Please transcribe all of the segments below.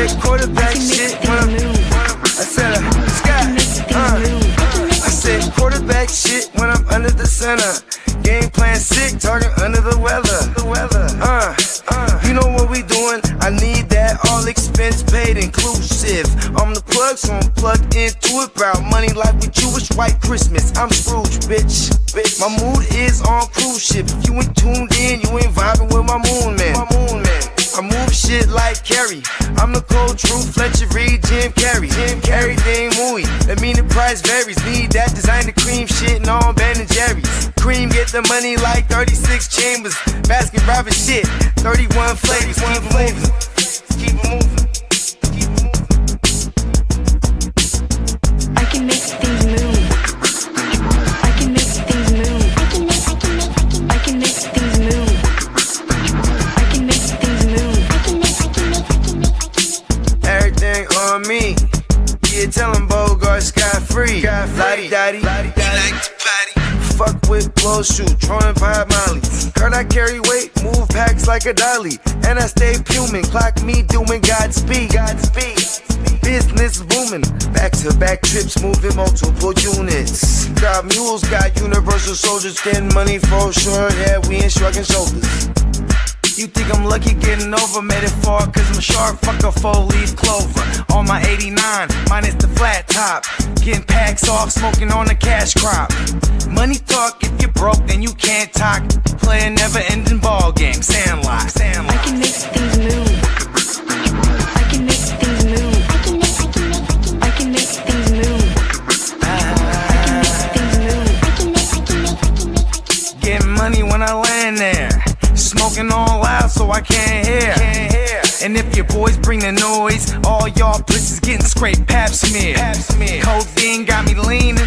said quarterback shit when I'm I said I said quarterback shit when I'm under the center. Game plan sick, talking under the weather. You know what we doing? I need that all expense paid inclusive. I'm the plug, so I'm plugged into it. Proud money like with Jewish white Christmas. I'm Scrooge, bitch. My mood is on cruise ship. If you ain't tuned in, you ain't vibing with my moon man. I move shit like Kerry. I'm the cold truth, Fletcher Reed, Jim Carrey. Everything mooey, that mean the price varies. Need that designer cream shit and all Ben and Jerry's. Cream get the money like 36 chambers. Baskin Robbins shit, 31 flavors. Keep it moving. Keep it moving. I can make things move. I can make things move. I can make things move. I can make things move. Everything on me. Yeah, tell him Bogart scot-free. Lottie-dottie. Like to potty. Fuck with blow shoot, throwing 5 Molly. Heard I carry weight, move packs like a dolly. And I stay fuming, clock me doing Godspeed. Business booming, back-to-back trips moving multiple units. Got mules, got universal soldiers, getting money for sure. Yeah, we ain't shrugging shoulders. You think I'm lucky getting over, made it far, cause I'm sharp, fuck a 4-leaf clover. On my 89, minus the flat top. Getting packs off, smoking on the cash crop. Money talk, if you're broke, then you can't talk. Play a never-ending ball game, Sandlot. I can make things move. I can make things move. I can make things move. Getting money when I land there. Smoking all loud so I can't hear. And if your boys bring the noise, all y'all pussies getting scraped pap smear. Codeine got me leaning,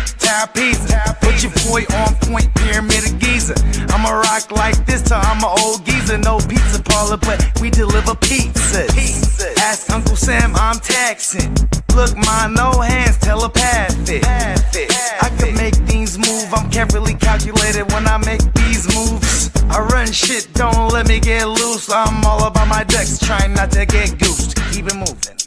pizza. Put your boy on point, pyramid of Giza. I'ma rock like this till I'm an old geezer. No pizza parlor, but we deliver pizzas. Ask Uncle Sam, I'm taxing. Look, ma, no hands, telepathic. I can make things move, I'm carefully calculated when I make these moves. I run shit, don't let me get loose. I'm all about my ducks, trying not to get goosed. Keep it moving.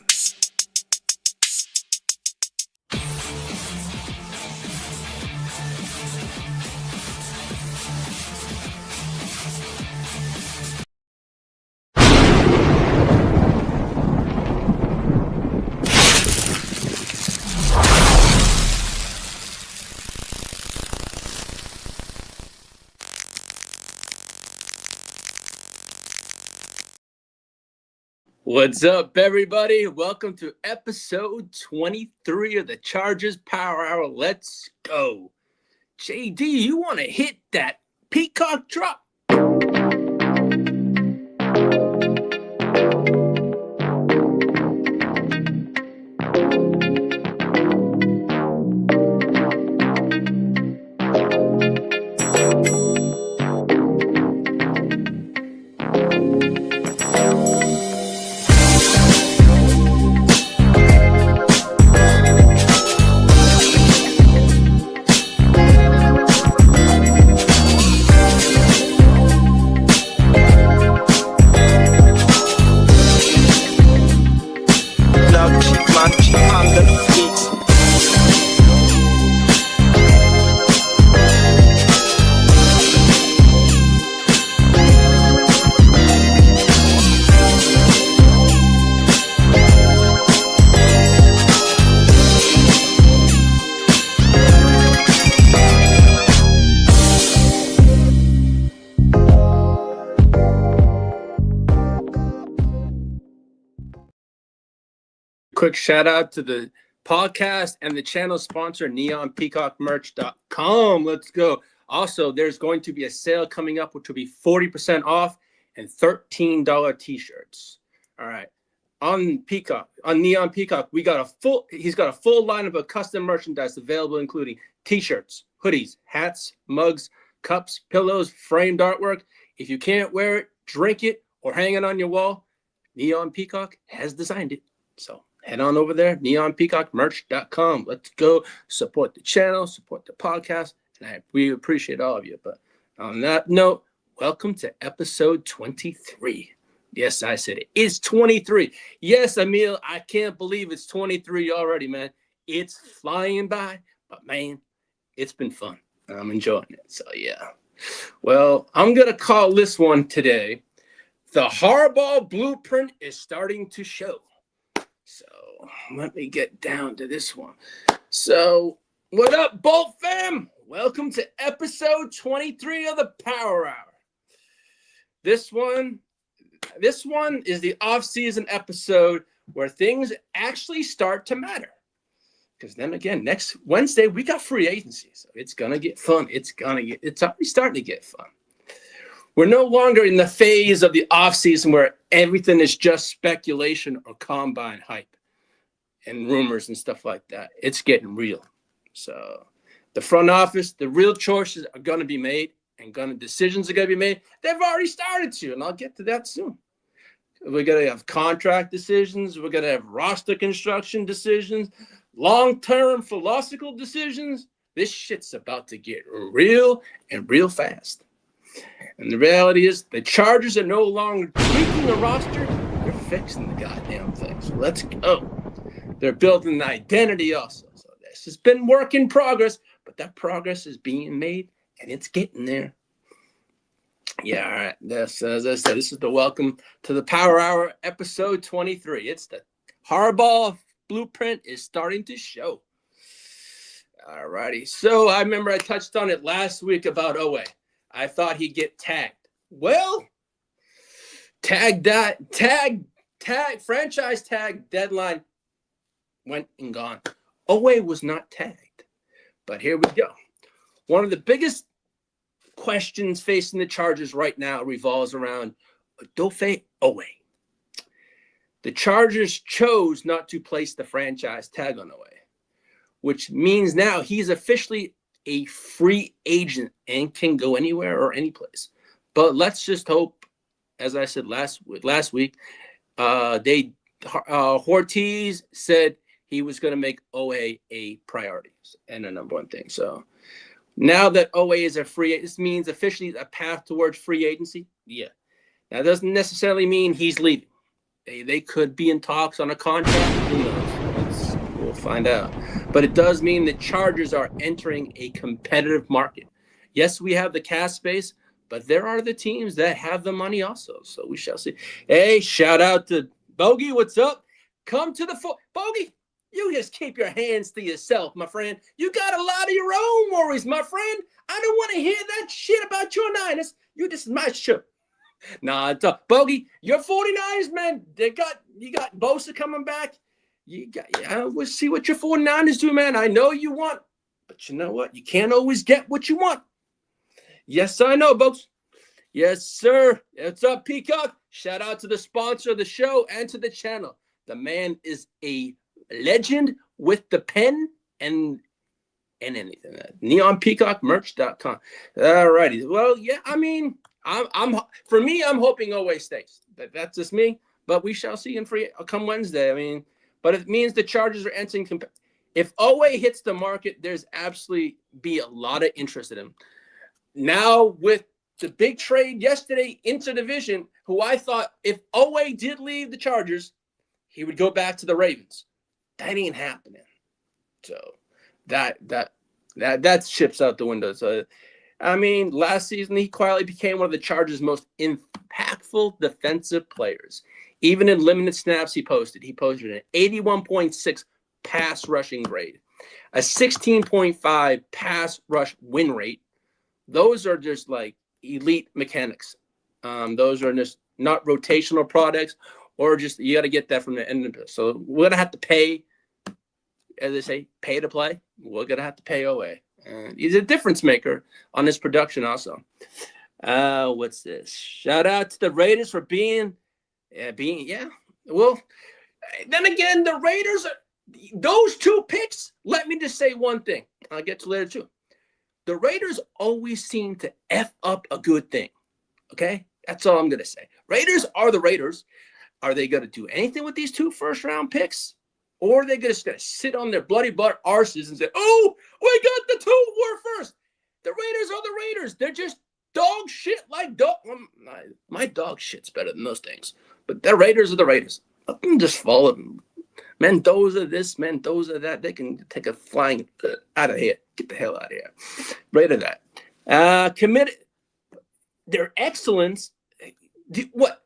What's up, everybody? Welcome to episode 23 of the Chargers Power Hour. Let's go. JD, you want to hit that peacock drop? Quick shout out to the podcast and the channel sponsor, neonpeacockmerch.com. Let's go. Also, there's going to be a sale coming up, which will be 40% off and $13 t-shirts. All right. On Peacock, on Neon Peacock, he's got a full line of custom merchandise available, including t-shirts, hoodies, hats, mugs, cups, pillows, framed artwork. If you can't wear it, drink it, or hang it on your wall, Neon Peacock has designed it. So head on over there, neonpeacockmerch.com. Let's go support the channel, support the podcast, and we appreciate all of you. But on that note, welcome to episode 23. Yes, I said it. It's 23. Yes, Emil, I can't believe it's 23 already, man. It's flying by, but man, it's been fun. I'm enjoying it. So, yeah. Well, I'm going to call this one today. The Harbaugh blueprint is starting to show. So, let me get down to this one. So, what up, Bolt fam? Welcome to episode 23 of the Power Hour. This one is the off-season episode where things actually start to matter. Because then again, next Wednesday, we got free agency. So it's going to get fun. It's already starting to get fun. We're no longer in the phase of the offseason where everything is just speculation or combine hype and rumors and stuff like that. It's getting real. So the front office, the real choices are going to be made and decisions are going to be made. They've already started to, and I'll get to that soon. We're going to have contract decisions. We're going to have roster construction decisions, long-term philosophical decisions. This shit's about to get real and real fast. And the reality is the Chargers are no longer tweaking the roster. They're fixing the goddamn thing. So let's go. They're building an identity also. So this has been work in progress, but that progress is being made, and it's getting there. Yeah, all right. This, as I said, this is the welcome to the Power Hour episode 23. It's the Harbaugh blueprint is starting to show. All righty. So I remember I touched on it last week about Oweh. I thought he'd get tagged. Well, franchise tag deadline went and gone. Oweh was not tagged. But here we go. One of the biggest questions facing the Chargers right now revolves around Odafe Oweh. The Chargers chose not to place the franchise tag on Oweh, which means now he's officially a free agent and can go anywhere or any place. But let's just hope, as I said last week, Hortiz said he was going to make Oweh a priority and a number one thing. So now that Oweh is a free agent, this means officially a path towards free agency. Yeah. Now, it doesn't necessarily mean he's leaving. They could be in talks on a contract. Who knows? We'll find out. But it does mean the Chargers are entering a competitive market. Yes, we have the cap space, but there are the teams that have the money also. So we shall see. Hey, shout out to Bogey. What's up? Come to the Bogey. You just keep your hands to yourself, my friend. You got a lot of your own worries, my friend. I don't want to hear that shit about your Niners. This is my show. Nah, it's up. Bogey, your 49ers, man. You got Bosa coming back. We'll see what your 49ers do, man. I know you want, but you know what? You can't always get what you want. Yes, I know, folks. Yes, sir. What's up, Peacock? Shout out to the sponsor of the show and to the channel. The man is a legend with the pen and anything. NeonPeacockMerch.com. All righty. Well, yeah, I mean, I'm hoping Oweh stays. That's just me. But we shall see in free come Wednesday. I mean, but it means the Chargers are entering. If Oweh hits the market, there's absolutely be a lot of interest in him. Now with the big trade yesterday into division, who I thought if Oweh did leave the Chargers, he would go back to the Ravens. That ain't happening. So that ships out the window. So I mean, last season he quietly became one of the Chargers' most impactful defensive players. Even in limited snaps he posted an 81.6 pass rushing grade, a 16.5 pass rush win rate. Those are just like elite mechanics. Those are just not rotational products, or just you got to get that from the end of it. So we're going to have to pay, as they say, pay to play. We're going to have to pay Oweh. He's a difference maker on his production also. What's this? Shout out to the Raiders for being. Well, then again, the Raiders, those two picks, let me just say one thing. I'll get to later too. The Raiders always seem to F up a good thing. Okay? That's all I'm going to say. Raiders are the Raiders. Are they going to do anything with these two first-round picks? Or are they just going to sit on their bloody butt arses and say, oh, we got the two, we're first. The Raiders are the Raiders. dog shit like dog. My dog shit's better than those things. But the Raiders are the Raiders. Let them just follow them. Mendoza this, Mendoza that. They can take a flying out of here. Get the hell out of here. Raider that. Committed. Their excellence. What?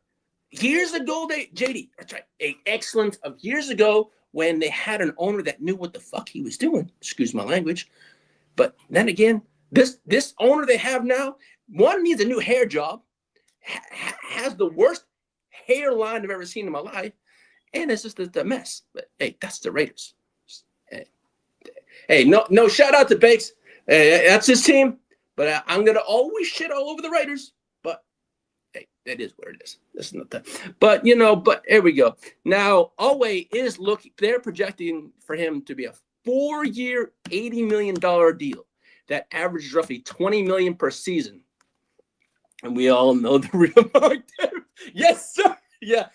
Years ago, JD, that's right. A excellence of years ago when they had an owner that knew what the fuck he was doing. Excuse my language. But then again, this owner they have now, one needs a new hair job, has the worst hairline I've ever seen in my life, and it's just a mess. But hey, that's the Raiders. Hey, no shout out to Bakes. That's his team. But I'm gonna always shit all over the Raiders. But hey, that is what it is. That's not that. But but here we go. Now Oweh is looking. They're projecting for him to be a 4-year, $80 million deal that averages roughly $20 million per season. And we all know the real mark there. Yes, sir. Yeah.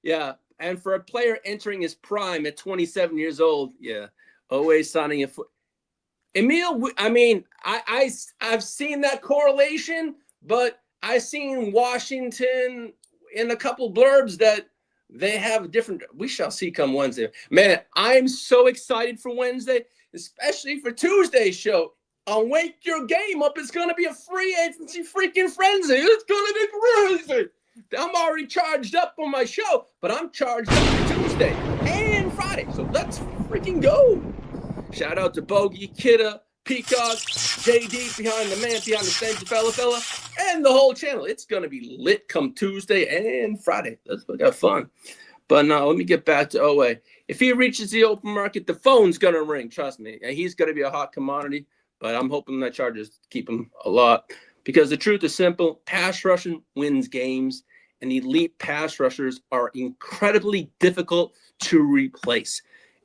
Yeah. And for a player entering his prime at 27 years old, yeah, always signing a foot. Emil, I mean, I've seen that correlation, but I've seen Washington in a couple blurbs that they have different. We shall see come Wednesday. Man, I'm so excited for Wednesday, especially for Tuesday's show. On Wake Your Game Up, it's going to be a free agency freaking frenzy. It's going to be crazy. I'm already charged up on my show, but I'm charged up for Tuesday and Friday. So let's freaking go. Shout out to Bogey, Kidda, Peacock, JD behind the stage, fella, and the whole channel. It's going to be lit come Tuesday and Friday. Let's have fun. But now let me get back to Oweh. If he reaches the open market, the phone's going to ring. Trust me. He's going to be a hot commodity, but I'm hoping that Chargers keep him a lot because the truth is simple. Pass rushing wins games, and elite pass rushers are incredibly difficult to replace.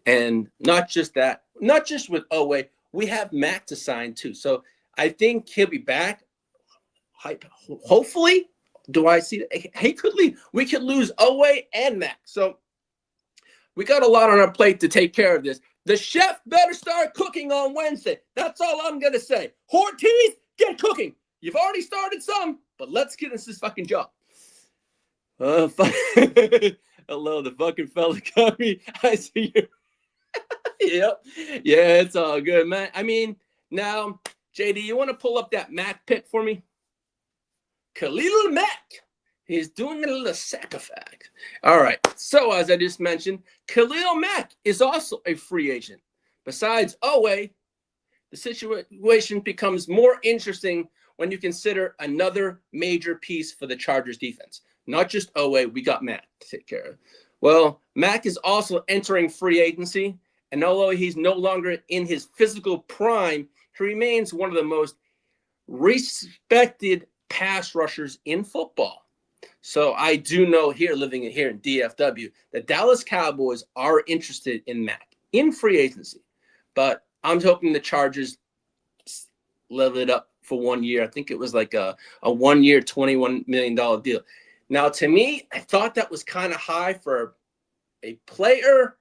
And not just that, not just with Oweh, we have Mack to sign too. So I think he'll be back. Hopefully, do I see that? He could leave. We could lose Oweh and Mack. So we got a lot on our plate to take care of this. The chef better start cooking on Wednesday. That's all I'm going to say. Hortiz, get cooking. You've already started some, but let's get into this fucking job. Hello, the fucking fella got me. I see you. Yep. Yeah, it's all good, man. I mean, now, JD, you want to pull up that Mack pick for me? Khalil Mack. He's doing a little sacrifice. All right. So, as I just mentioned, Khalil Mack is also a free agent. Besides Oweh, the situation becomes more interesting when you consider another major piece for the Chargers defense. Not just Oweh, we got Mack to take care of. Well, Mack is also entering free agency, and although he's no longer in his physical prime, he remains one of the most respected pass rushers in football. So I do know here, living here in DFW, the Dallas Cowboys are interested in Mack in free agency. But I'm hoping the Chargers level it up for 1 year. I think it was like a 1 year, $21 million deal. Now, to me, I thought that was kind of high for a player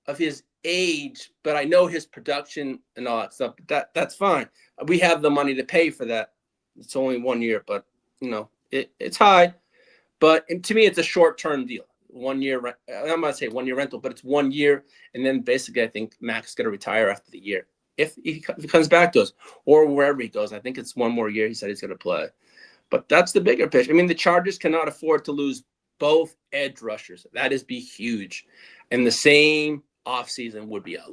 of his age, but I know his production and all that stuff. That's fine. We have the money to pay for that. It's only 1 year, but, it's high. But to me, it's a short-term deal. 1 year, I'm going to say 1 year rental, but it's 1 year. And then basically, I think Mack's going to retire after the year. If he comes back to us or wherever he goes, I think it's one more year he said he's going to play. But that's the bigger picture. I mean, the Chargers cannot afford to lose both edge rushers. That is be huge. And the same offseason would be a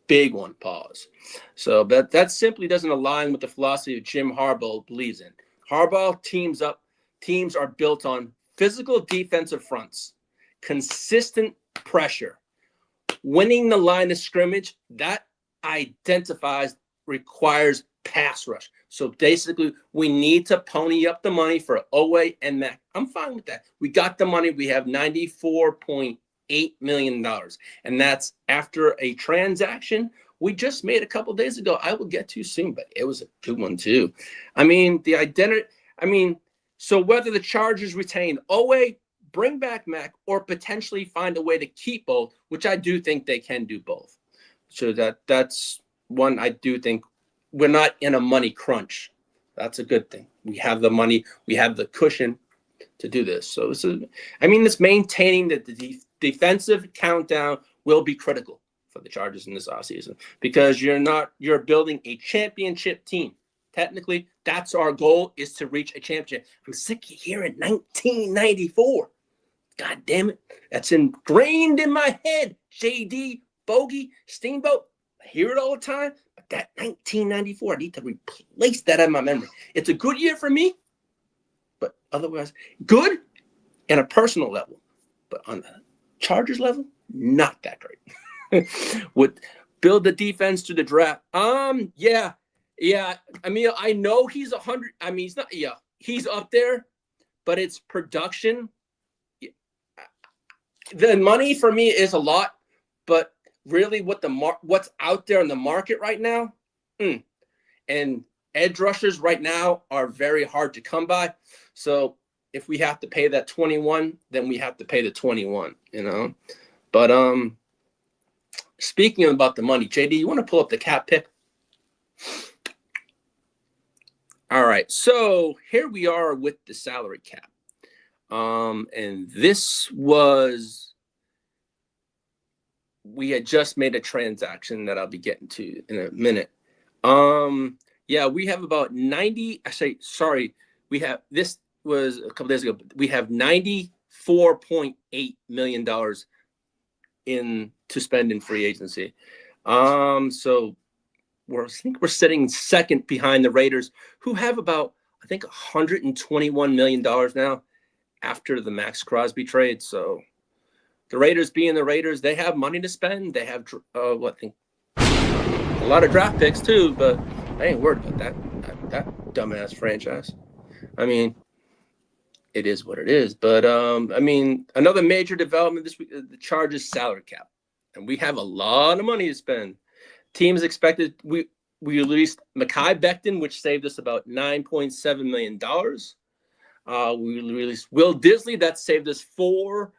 big one, pause. So that simply doesn't align with the philosophy of Jim Harbaugh believes in. Harbaugh teams are built on physical defensive fronts, consistent pressure, winning the line of scrimmage. That requires pass rush. So basically, we need to pony up the money for Oweh and Mack. I'm fine with that. We got the money. We have $94.8 million. And that's after a transaction we just made a couple days ago. I will get to soon, but it was a good one too. I mean, so whether the Chargers retain Oweh, bring back Mack, or potentially find a way to keep both, which I do think they can do both. So that's one I do think we're not in a money crunch. That's a good thing. We have the money. We have the cushion to do this. So it's maintaining the defensive countdown will be critical for the Chargers in this offseason because you're building a championship team. Technically, that's our goal, is to reach a championship. I'm sick of hearing 1994. God damn it. That's ingrained in my head. JD, Bogey, Steamboat. I hear it all the time. But that 1994, I need to replace that in my memory. It's a good year for me, but otherwise, good in a personal level. But on the Chargers level, not that great. Would build the defense to the draft. Yeah. I mean, I know he's 100. I mean, he's not. Yeah, he's up there, but it's production. The money for me is a lot, but really, what's out there in the market right now, and edge rushers right now are very hard to come by. So if we have to pay that 21, then we have to pay the 21. But speaking about the money, JD, you want to pull up the cap pick? All right, so here we are with the salary cap. And this was, we had just made a transaction that I'll be getting to in a minute. Yeah, we have about 90, this was a couple days ago. We have $94.8 million to spend in free agency. So I think we're sitting second behind the Raiders, who have about, I think, $121 million now after the Max Crosby trade. So the Raiders being the Raiders, they have money to spend. They have, a lot of draft picks too, but I ain't worried about that dumbass franchise. I mean, it is what it is. But, another major development this week, the Chargers salary cap. And we have a lot of money to spend. Teams expected, we released Mekhi Becton, which saved us about $9.7 million. We released Will Disley, that saved us $4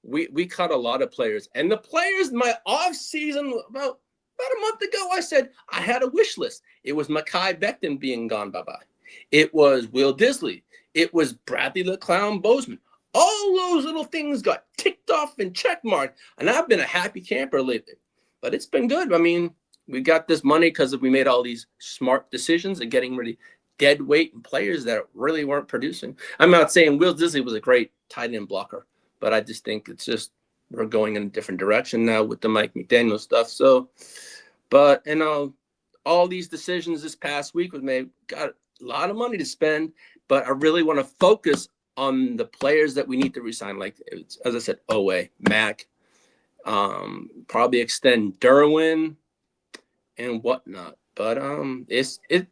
million. We cut a lot of players. And the players in my offseason, about a month ago, I said I had a wish list. It was Mekhi Becton being gone bye-bye. It was Will Disley. It was Bradley the Clown Bozeman. All those little things got ticked off and checkmarked. And I've been a happy camper lately. But it's been good. I mean, we got this money because we made all these smart decisions and getting rid of dead weight and players that really weren't producing. I'm not saying Will Disley was a great tight end blocker, but I just think it's just we're going in a different direction now with the Mike McDaniel stuff. So, but all these decisions this past week was made. Got a lot of money to spend, but I really want to focus on the players that we need to resign. Like as I said, Oweh, Mack, probably extend Derwin and whatnot. But this is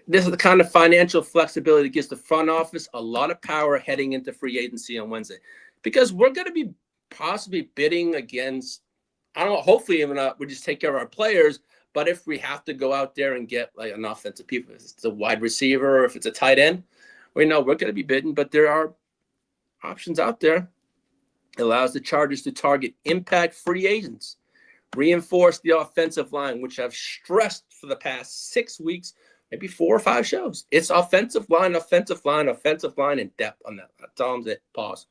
the kind of financial flexibility that gives the front office a lot of power heading into free agency on Wednesday, because we're going to be possibly bidding against, I don't know, hopefully even we just take care of our players. But if we have to go out there and get like an offensive people, if it's a wide receiver or if it's a tight end, we know we're going to be bidding. But there are options out there. It allows the Chargers to target impact free agents, reinforce the offensive line, which I've stressed for the past 6 weeks, maybe 4 or 5 shows. It's offensive line, and depth on that. That's all I'm saying. Pause.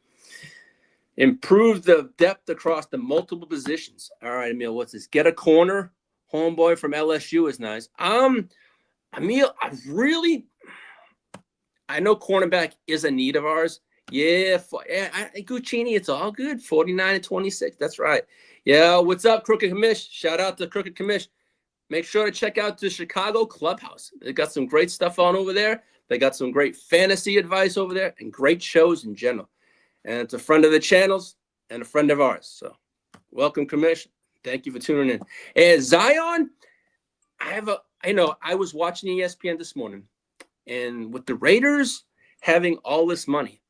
Improve the depth across the multiple positions. All right, Emil, what's this? Get a corner. Homeboy from LSU is nice. Emil, I know cornerback is a need of ours. Yeah, Guchinni, it's all good. 49-26. That's right. Yeah, what's up, Crooked Commish? Shout out to Crooked Commish. Make sure to check out the Chicago Clubhouse. They got some great stuff on over there. They got some great fantasy advice over there and great shows in general. And it's a friend of the channels and a friend of ours. So welcome, Commish. Thank you for tuning in. And Zion, I was watching ESPN this morning, and with the Raiders having all this money,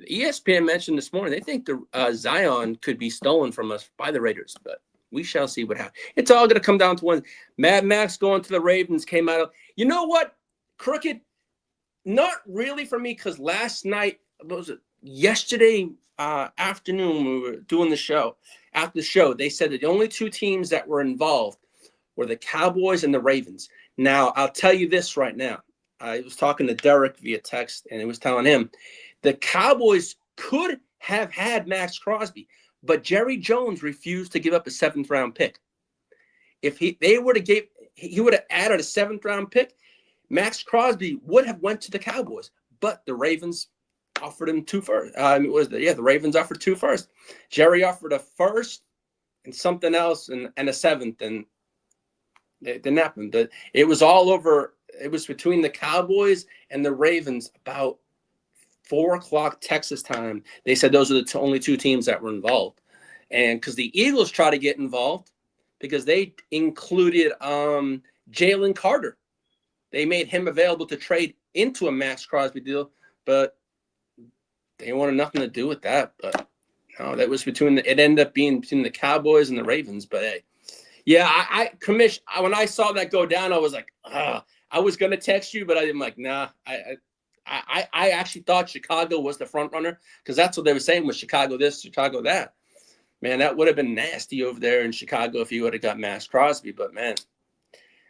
ESPN mentioned this morning they think the Zion could be stolen from us by the Raiders, but we shall see what happens. It's all going to come down to one. Mad Max going to the Ravens came out of, you know what, Crooked? Not really for me, because last night, what was it? Yesterday afternoon when we were doing the show. After the show, they said that the only 2 teams that were involved were the Cowboys and the Ravens. Now, I'll tell you this right now. I was talking to Derek via text, and it was telling him the Cowboys could have had Max Crosby, but Jerry Jones refused to give up a 7th-round pick. If he would have added a 7th-round pick, Max Crosby would have went to the Cowboys, but the Ravens offered him 2 first. The Ravens offered 2 first. Jerry offered a 1st and something else and a 7th, and it didn't happen. It was all over. It was between the Cowboys and the Ravens about 4:00 Texas time. They said those are the only 2 teams that were involved, and because the Eagles tried to get involved because they included Jalen Carter. They made him available to trade into a Max Crosby deal, but they wanted nothing to do with that. But no, that was it ended up being between the Cowboys and the Ravens. But hey, yeah, when I saw that go down, I was like, I was gonna text you, but I'm like, nah. I actually thought Chicago was the front runner because that's what they were saying with Chicago this, Chicago that. Man, that would have been nasty over there in Chicago if you would have got Max Crosby. But man,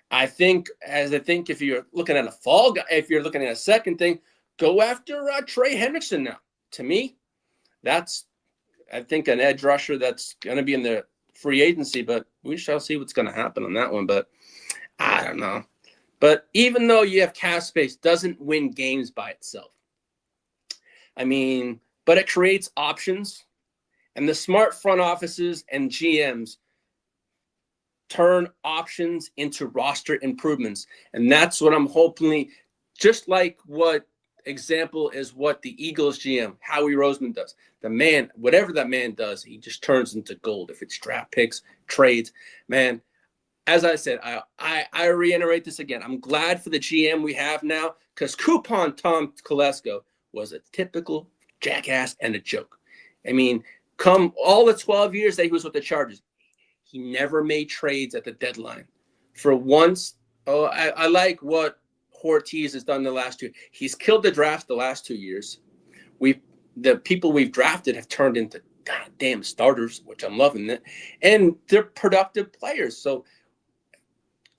I think if you're looking at a fall guy, if you're looking at a second thing, go after Trey Hendrickson now. To me, that's I think an edge rusher that's going to be in the free agency, but we shall see what's going to happen on that one. But I don't know. But even though you have cap space, doesn't win games by itself. I mean, but it creates options, and the smart front offices and GMs turn options into roster improvements. And that's what I'm hoping, just like what example is what the Eagles GM, Howie Roseman, does. The man, whatever that man does, he just turns into gold. If it's draft picks, trades, man. As I said, I reiterate this again. I'm glad for the GM we have now because Coupon Tom Telesco was a typical jackass and a joke. I mean, come all the 12 years that he was with the Chargers, he never made trades at the deadline. For once, I like what Hortiz has done the last 2. He's killed the draft the last 2 years. The people we've drafted have turned into goddamn starters, which I'm loving it, and they're productive players. So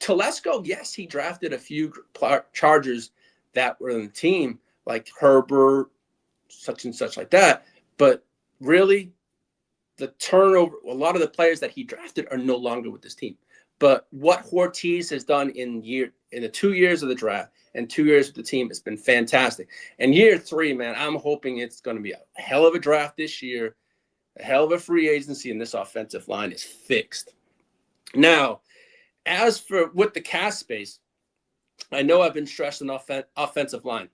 Telesco, yes, he drafted a few Chargers that were in the team, like Herbert, such and such like that. But really, the turnover, a lot of the players that he drafted are no longer with this team. But what Hortiz has done in the 2 years of the draft and 2 years with the team has been fantastic. And year 3, man, I'm hoping it's going to be a hell of a draft this year, a hell of a free agency, and this offensive line is fixed. Now, as for with the cap space, I know I've been stressing offensive line.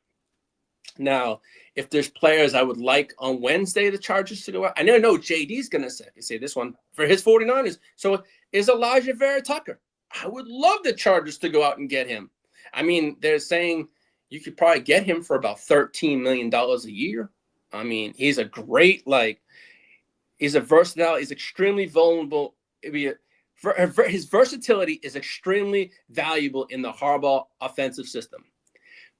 Now, if there's players I would like on Wednesday, the Chargers to go out, I know JD's going to say this one for his 49ers. So is Elijah Vera Tucker. I would love the Chargers to go out and get him. I mean, they're saying you could probably get him for about $13 million a year. I mean, he's a great, he's a versatile, he's extremely vulnerable. His versatility is extremely valuable in the Harbaugh offensive system.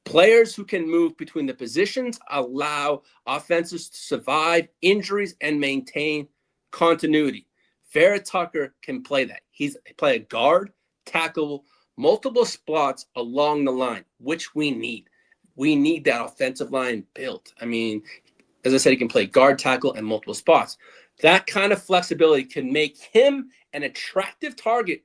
Players who can move between the positions allow offenses to survive injuries and maintain continuity. Vera Tucker can play that. He play a guard, tackle, multiple spots along the line, which we need. We need that offensive line built. I mean, as I said, he can play guard, tackle, and multiple spots. That kind of flexibility can make him an attractive target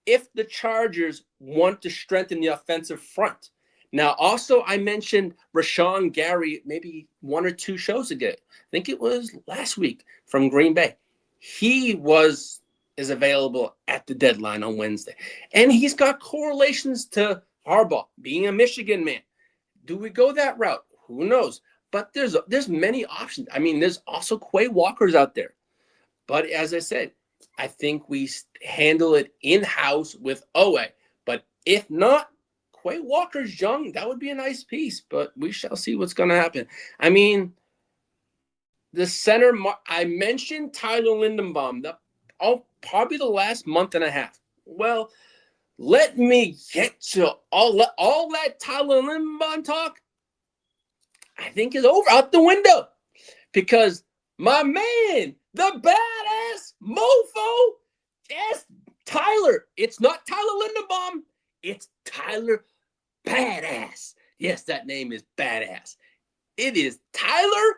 if the Chargers want to strengthen the offensive front. Now, also, I mentioned Rashawn Gary maybe 1 or 2 shows ago. I think it was last week from Green Bay. He is available at the deadline on Wednesday. And he's got correlations to Harbaugh being a Michigan man. Do we go that route? Who knows? But there's many options. I mean, there's also Quay Walkers out there. But as I said, I think we handle it in-house with Oweh. But if not, Quay Walker's young. That would be a nice piece. But we shall see what's going to happen. I mean, the center, I mentioned Tyler Linderbaum, probably the last month and a half. Well, let me get to all that Tyler Linderbaum talk. I think is over out the window because my man, the badass mofo, yes, Tyler. It's not Tyler Linderbaum. It's Tyler Biadasz. Yes, that name is Badass. It is Tyler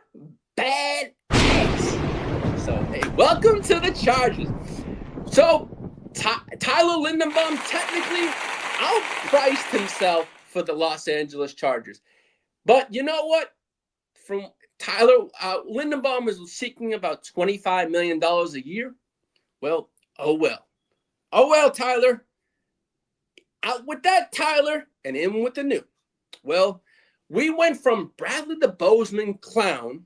Biadasz. So, hey, welcome to the Chargers. So, Tyler Linderbaum technically outpriced himself for the Los Angeles Chargers. But you know what? From Tyler, Linderbaum is seeking about $25 million a year. Well, oh well. Oh well, Tyler. Out with that, Tyler, and in with the new. Well, we went from Bradley the Bozeman clown,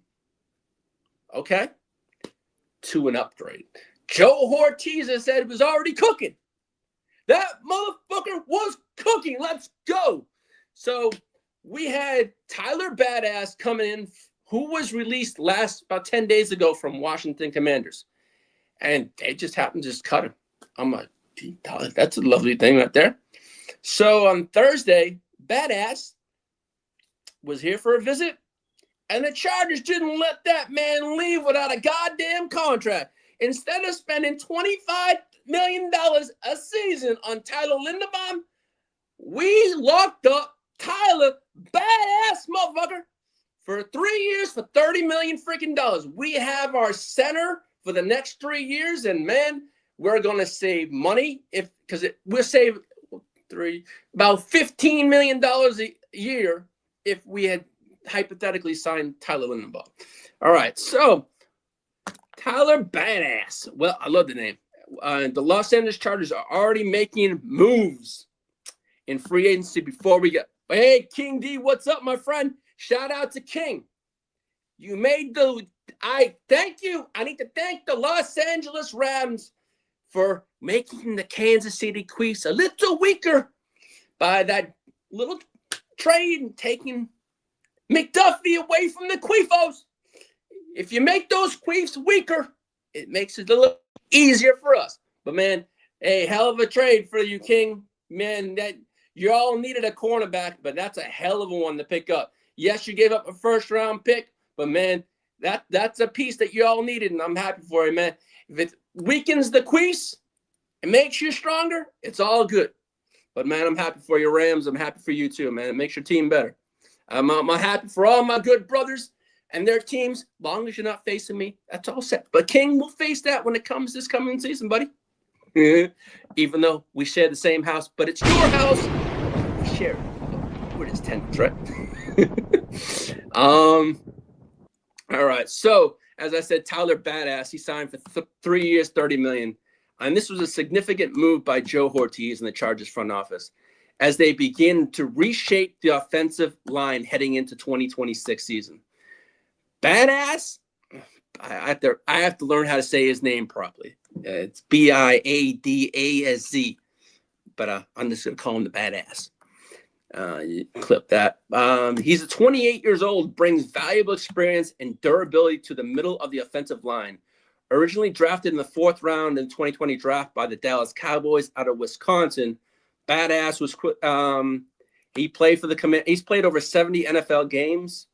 okay, to an upgrade. Joe Hortiz said it was already cooking. That motherfucker was cooking. Let's go. So we had Tyler Biadasz coming in, who was released about 10 days ago from Washington Commanders. And they just happened to just cut him. I'm like, that's a lovely thing right there. So on Thursday, Biadasz was here for a visit, and the Chargers didn't let that man leave without a goddamn contract. Instead of spending $25 million a season on Tyler Linderbaum, we locked up Tyler Biadasz, motherfucker, for 3 years for $30 million freaking dollars. We have our center for the next 3 years, and man, we're gonna save money we'll save about $15 million a year if we had hypothetically signed Tyler Linderbaum. All right, so Tyler Biadasz. Well, I love the name. The Los Angeles Chargers are already making moves in free agency before we get. Hey, King D, what's up, my friend? Shout out to King. You made I thank you. I need to thank the Los Angeles Rams for making the Kansas City Chiefs a little weaker by that little trade and taking McDuffie away from the Queefos. If you make those Queefs weaker, it makes it a little easier for us. But man, hey, hell of a trade for you, King. Man, that you all needed a cornerback, but that's a hell of a one to pick up. Yes, you gave up a first-round pick, but man, that's a piece that you all needed, and I'm happy for you, man. If it weakens the Queefs and makes you stronger, it's all good. But man, I'm happy for your Rams. I'm happy for you too, man. It makes your team better. I'm happy for all my good brothers and their teams. Long as you're not facing me, that's all set. But King will face that when it comes this coming season, buddy. Even though we share the same house, but it's your house. We share it. We're just tenants, right? All right. So as I said, Tyler Biadasz, he signed for 3 years, $30 million. And this was a significant move by Joe Hortiz and the Chargers front office as they begin to reshape the offensive line heading into 2026 season. Biadasz, I have to learn how to say his name properly. It's Biadasz, but I'm just going to call him the Badass. You clip that. He's 28 years old, brings valuable experience and durability to the middle of the offensive line. Originally drafted in the 4th round in the 2020 draft by the Dallas Cowboys out of Wisconsin, Biadasz was he played for the command. He's played over 70 NFL games.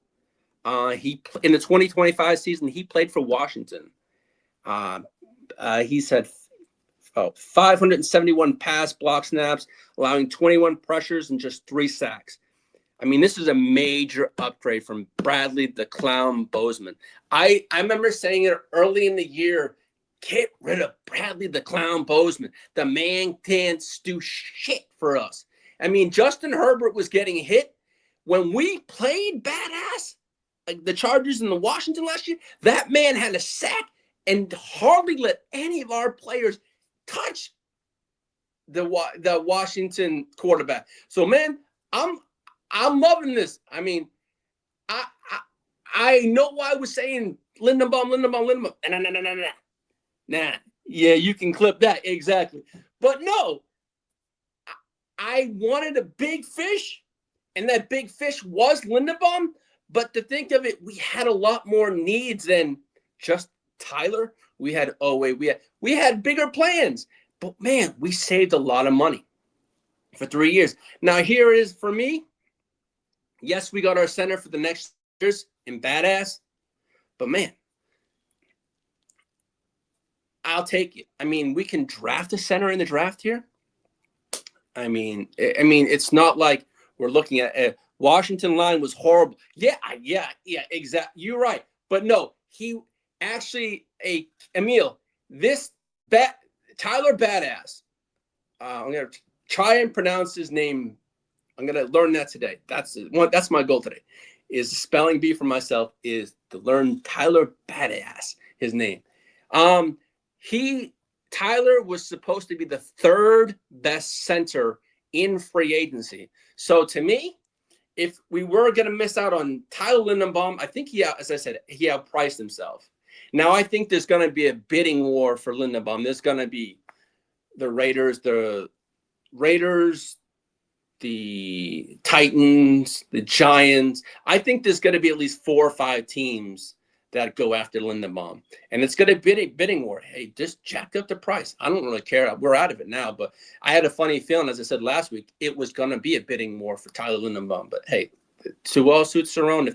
In the 2025 season, he played for Washington. He's had 571 pass block snaps, allowing 21 pressures and just 3 sacks. I mean, this is a major upgrade from Bradley the Clown Bozeman. I remember saying it early in the year, get rid of Bradley the Clown Bozeman. The man can't do shit for us. I mean, Justin Herbert was getting hit. When we played Biadasz, like the Chargers in the Washington last year, that man had a sack and hardly let any of our players touch the Washington quarterback. So, man, I'm loving this. I mean, I know why I was saying Linderbaum. Nah. Yeah, you can clip that. Exactly. But no, I wanted a big fish, and that big fish was Linderbaum. But to think of it, we had a lot more needs than just Tyler. We had Oweh. We had bigger plans. But, man, we saved a lot of money for 3 years. Now, here it is for me. Yes, we got our center for the next years in Biadasz. But, man, I'll take it. I mean, we can draft a center in the draft here. I mean, it's not like we're looking at. Washington line was horrible. Yeah, exactly. You're right. But no, he actually, Emil, Tyler Biadasz, I'm going to try and pronounce his name. I'm going to learn that today. That's my goal today, is the spelling bee for myself is to learn Tyler Biadasz, his name. Tyler was supposed to be the third best center in free agency. So to me, if we were going to miss out on Tyler Linderbaum, I think as I said, he outpriced himself. Now I think there's going to be a bidding war for Linderbaum. There's going to be the Raiders, the Titans, the Giants. I think there's going to be at least 4 or 5 teams that go after Linderbaum. And it's going to be bidding war. Hey, just jack up the price. I don't really care. We're out of it now. But I had a funny feeling, as I said last week, it was going to be a bidding war for Tyler Linderbaum. But hey, to all suits their own.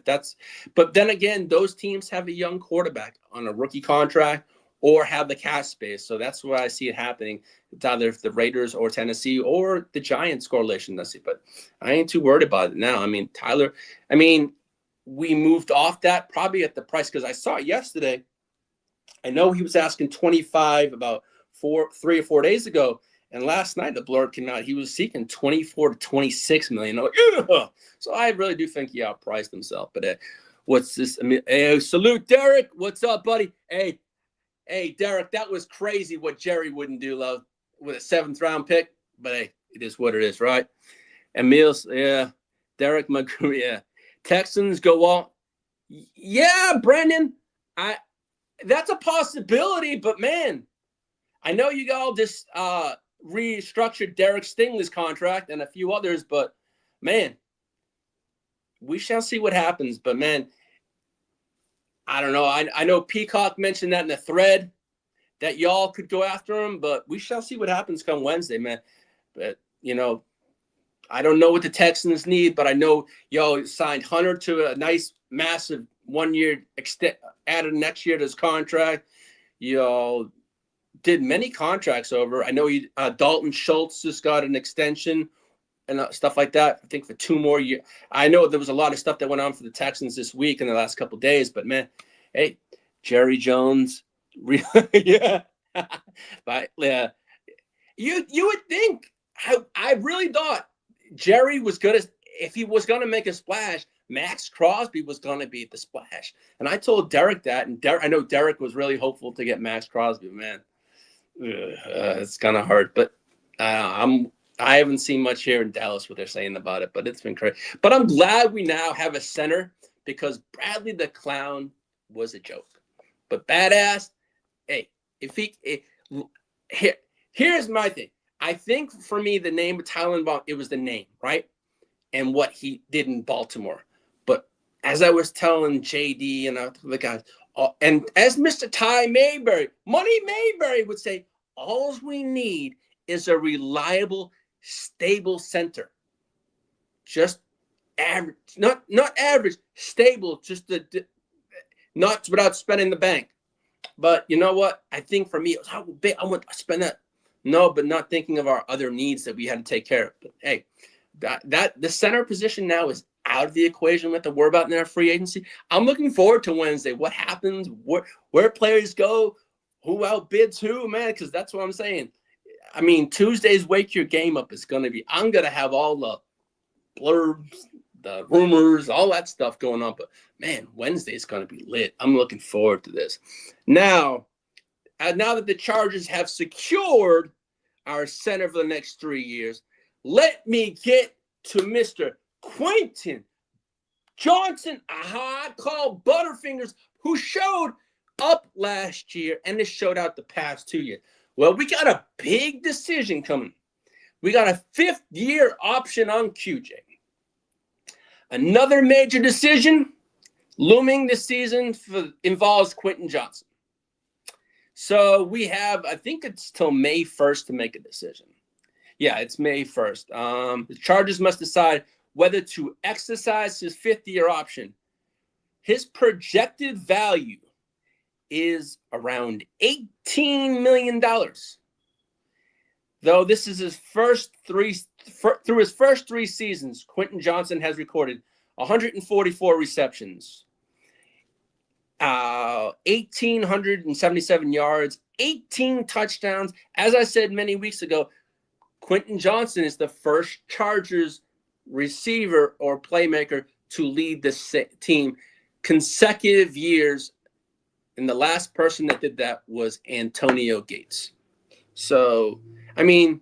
But then again, those teams have a young quarterback on a rookie contract or have the cap space. So that's why I see it happening. It's either the Raiders or Tennessee or the Giants correlation. That's it. But I ain't too worried about it now. We moved off that probably at the price because I saw it yesterday. I know he was asking 25 about 3 or 4 days ago. And last night the blurb came out. He was seeking 24 to 26 million. Ugh. So I really do think he outpriced himself. But what's this? Hey, salute, Derek. What's up, buddy? Hey, Derek, that was crazy what Jerry wouldn't do, love, with a 7th round pick. But hey, it is what it is, right? Emil's, yeah. Derek Montgomery, yeah. Texans go all. Yeah, Brandon, that's a possibility, but man, I know you all just restructured Derek Stingley's contract and a few others, but man, we shall see what happens. But man, I don't know. I know Peacock mentioned that in the thread that y'all could go after him, but we shall see what happens come Wednesday, man. But I don't know what the Texans need, but I know y'all signed Hunter to a nice, massive 1-year added next year to his contract. Y'all did many contracts over. I know Dalton Schultz just got an extension and stuff like that. I think for 2 more years. I know there was a lot of stuff that went on for the Texans this week in the last couple of days, but man, hey, Jerry Jones, yeah, but yeah, you would think. I really thought Jerry was if he was going to make a splash, Max Crosby was going to be the splash. And I told Derek that, and I know Derek was really hopeful to get Max Crosby, man. It's kind of hard, but I haven't seen much here in Dallas what they're saying about it, but it's been crazy. But I'm glad we now have a center because Bradley the Clown was a joke. But Biadasz, hey, here's my thing. I think for me, the name of Tyler Linderbaum, it was the name, right? And what he did in Baltimore. But as I was telling JD and the guys, and as Mr. Money Mayberry would say, all we need is a reliable, stable center. Just average, not average, stable, just not without spending the bank. But you know what? I think for me, it was I want to spend that. No, but not thinking of our other needs that we had to take care of. But hey, that the center position now is out of the equation with the worry about in our free agency. I'm looking forward to Wednesday. What happens? Where players go? Who outbids who, man? Because that's what I'm saying. I mean, Tuesday's Wake Your Game Up is going to be. I'm going to have all the blurbs, the rumors, all that stuff going on. But man, Wednesday's going to be lit. I'm looking forward to this. Now that the Chargers have secured our center for the next 3 years, let me get to Mr. Quentin Johnston, I call Butterfingers, who showed up last year and has showed out the past 2 years. Well, we got a big decision coming. We got a 5th-year option on QJ. Another major decision looming this season involves Quentin Johnston. So we have, I think it's till May 1st to make a decision. Yeah, it's May 1st. The Chargers must decide whether to exercise his 5th-year option. His projected value is around $18 million. Though this is his through his first 3 seasons, Quentin Johnston has recorded 144 receptions, 1,877 yards, 18 touchdowns. As I said many weeks ago, Quentin Johnston is the first Chargers receiver or playmaker to lead the team consecutive years. And the last person that did that was Antonio Gates. So, I mean,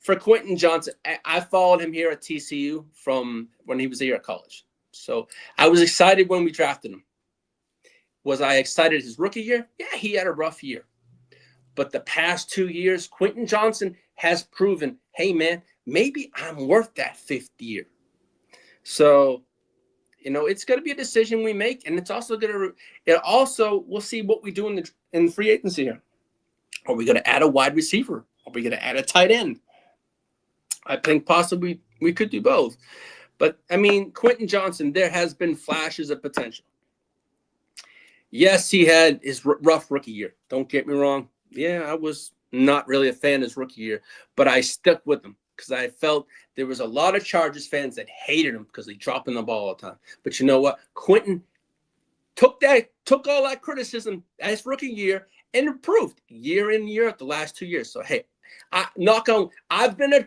for Quentin Johnston, I followed him here at TCU from when he was here at college. So I was excited when we drafted him. Was I excited his rookie year? Yeah, he had a rough year. But the past 2 years, Quentin Johnston has proven, hey, man, maybe I'm worth that 5th year. So, it's going to be a decision we make, and it's also we'll see what we do in free agency here. Are we going to add a wide receiver? Are we going to add a tight end? I think possibly we could do both. But, I mean, Quentin Johnston, there has been flashes of potential. Yes, he had his rough rookie year. Don't get me wrong. Yeah, I was not really a fan of his rookie year, but I stuck with him because I felt there was a lot of Chargers fans that hated him because he dropping the ball all the time. But you know what? Quentin took all that criticism as rookie year and improved year in year out the last 2 years. So hey, I've been a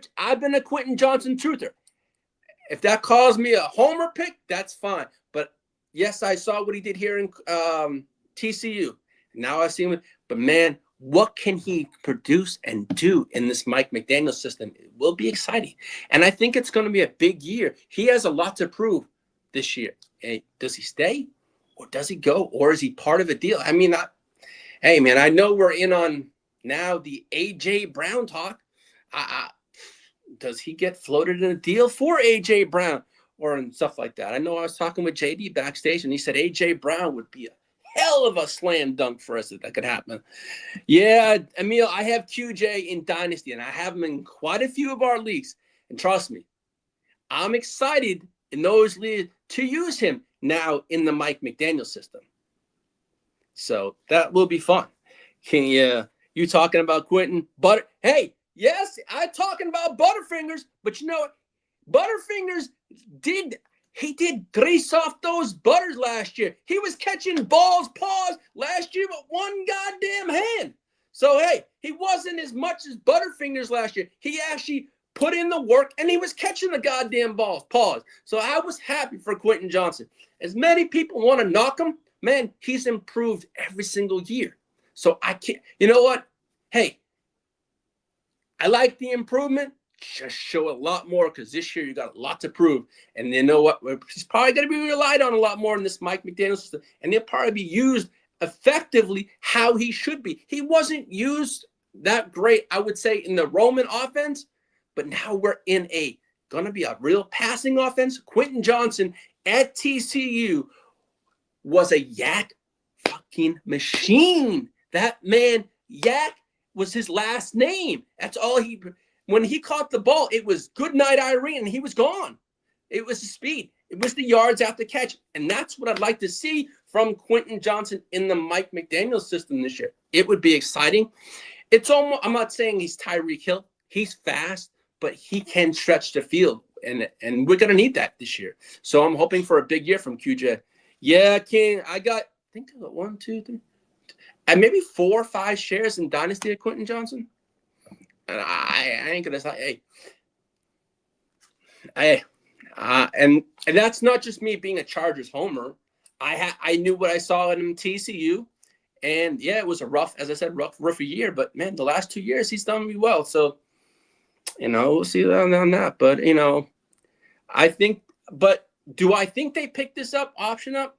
Quentin Johnston truther. If that calls me a homer pick, that's fine. But yes, I saw what he did here in TCU. Now I've seen it. But man, what can he produce and do in this Mike McDaniel system? It will be exciting. And I think it's going to be a big year. He has a lot to prove this year. Hey, does he stay or does he go? Or is he part of a deal? I mean, hey, man, I know we're in on now the A.J. Brown talk. Does he get floated in a deal for A.J. Brown or stuff like that? I know I was talking with JD backstage, and he said A.J. Brown would be a hell of a slam dunk for us if that could happen. Yeah, Emil, I have QJ in Dynasty, and I have him in quite a few of our leagues. And trust me, I'm excited in those leagues to use him now in the Mike McDaniel system. So that will be fun. You talking about Quentin? But hey, yes, I'm talking about Butterfingers, but you know what? Butterfingers did grease off those butters last year. He was catching balls, paws last year with one goddamn hand. So, hey, he wasn't as much as Butterfingers last year. He actually put in the work, and he was catching the goddamn balls, paws. So I was happy for Quentin Johnston. As many people want to knock him, man, he's improved every single year. So I can't, you know what? Hey, I like the improvement. Just show a lot more because this year you got a lot to prove. And you know what? He's probably going to be relied on a lot more in this Mike McDaniel system. And he'll probably be used effectively how he should be. He wasn't used that great, I would say, in the Roman offense. But now we're in going to be a real passing offense. Quentin Johnston at TCU was a yak fucking machine. That man, Yak, was his last name. That's all when he caught the ball, it was good night, Irene, and he was gone. It was the speed. It was the yards after catch. And that's what I'd like to see from Quentin Johnston in the Mike McDaniel system this year. It would be exciting. It's almost, I'm not saying he's Tyreek Hill. He's fast, but he can stretch the field. And we're going to need that this year. So I'm hoping for a big year from QJ. Yeah, King, I got 1, 2, 3, and maybe 4 or 5 shares in Dynasty of Quentin Johnston. And I ain't gonna say, and that's not just me being a Chargers homer. I knew what I saw in TCU, and yeah, it was a rough year. But man, the last 2 years he's done me well. So we'll see on that. But I think. But do I think they picked this option up?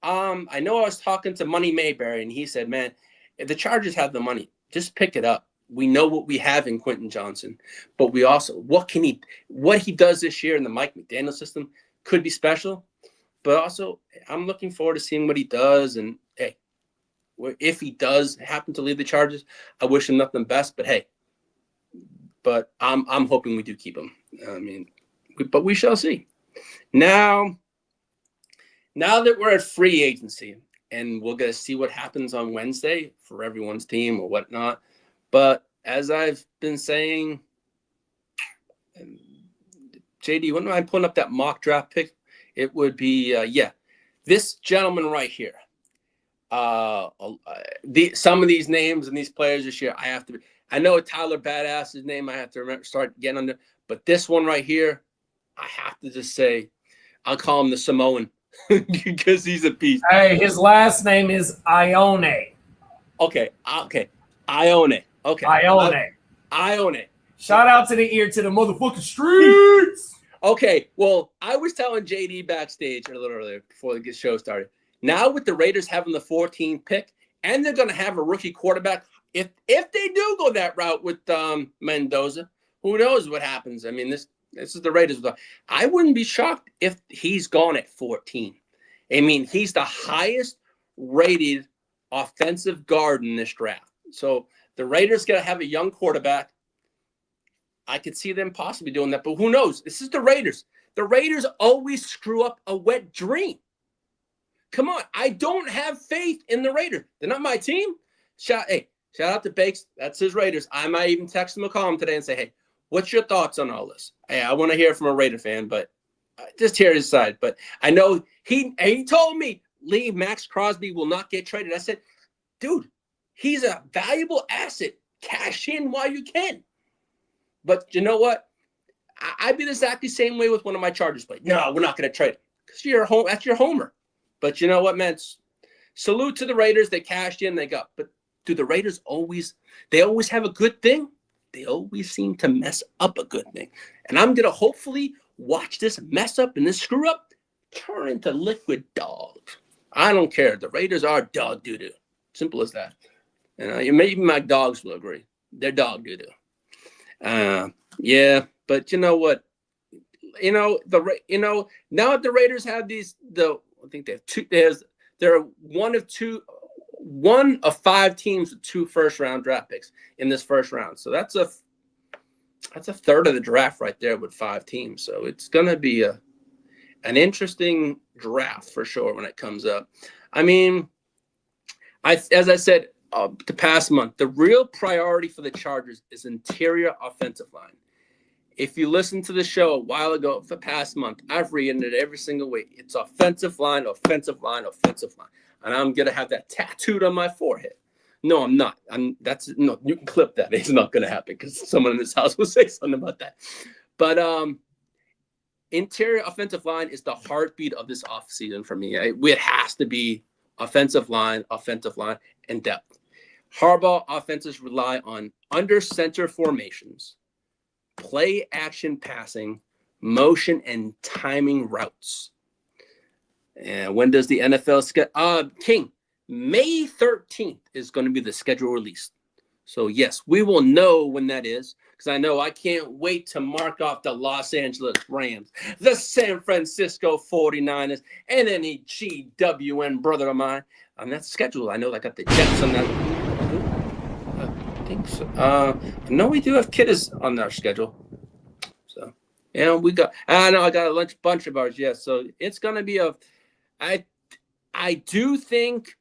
I know I was talking to Money Mayberry, and he said, man, if the Chargers have the money, just pick it up. We know what we have in Quentin Johnston, but we also what he does this year in the Mike McDaniel system could be special. But also, I'm looking forward to seeing what he does. And hey, if he does happen to leave the Chargers, I wish him nothing best. But hey, I'm hoping we do keep him. I mean, but we shall see. Now that we're at free agency, and we're gonna see what happens on Wednesday for everyone's team or whatnot. But as I've been saying, JD, when I'm pulling up that mock draft pick, it would be, this gentleman right here. Some of these names and these players this year, I know Tyler Biadasz' name, I have to start getting under, but this one right here, I have to just say, I'll call him the Samoan because he's a beast. Hey, his last name is Oweh. Okay. Oweh. Okay. Oweh. Shout out to the motherfucking streets. Okay, well, I was telling JD backstage a little earlier before the show started. Now with the Raiders having the 14th pick, and they're going to have a rookie quarterback, if they do go that route with Mendoza, who knows what happens? I mean, this is the Raiders. I wouldn't be shocked if he's gone at 14. I mean, he's the highest rated offensive guard in this draft. So the Raiders got to have a young quarterback. I could see them possibly doing that, but who knows? This is the Raiders. The Raiders always screw up a wet dream. Come on, I don't have faith in the Raiders. They're not my team. Shout out to Bakes. That's his Raiders. I might even text him or call him today and say, hey, what's your thoughts on all this? Hey, I want to hear from a Raider fan, but just hear his side. But I know he told me, Leigh, Max Crosby will not get traded. I said, dude, he's a valuable asset. Cash in while you can. But you know what? I'd be the exactly same way with one of my Chargers players. No, we're not going to trade it because you're home. That's your homer. But you know what, man? Salute to the Raiders. They cashed in. They got. But do the Raiders always have a good thing? They always seem to mess up a good thing. And I'm going to hopefully watch this mess up and this screw up turn into liquid dogs. I don't care. The Raiders are dog doo-doo. Simple as that. And maybe my dogs will agree. They're dog doo-doo. Yeah, but you know what? Now that the Raiders have I think they have two. They're one of 5 teams with 2 first-round draft picks in this first round. So that's a third of the draft right there with 5 teams. So it's gonna be an interesting draft for sure when it comes up. I mean, as I said the past month, the real priority for the Chargers is interior offensive line. If you listened to the show a while ago, for the past month, I've reiterated every single week. It's offensive line, offensive line, offensive line. And I'm going to have that tattooed on my forehead. No, I'm not. You can clip that. It's not going to happen because someone in this house will say something about that. But interior offensive line is the heartbeat of this offseason for me. It has to be offensive line, and depth. Harbaugh offenses rely on under center formations, play action passing, motion, and timing routes. And when does the NFL schedule? May 13th is going to be the schedule released. So, yes, we will know when that is because I know I can't wait to mark off the Los Angeles Rams, the San Francisco 49ers, and any GWN brother of mine. On that schedule, I know I got the Jets on that. I think so. No, we do have Kiddas on our schedule. So, we got – I know I got a bunch of ours, yes. So, it's going to be I do think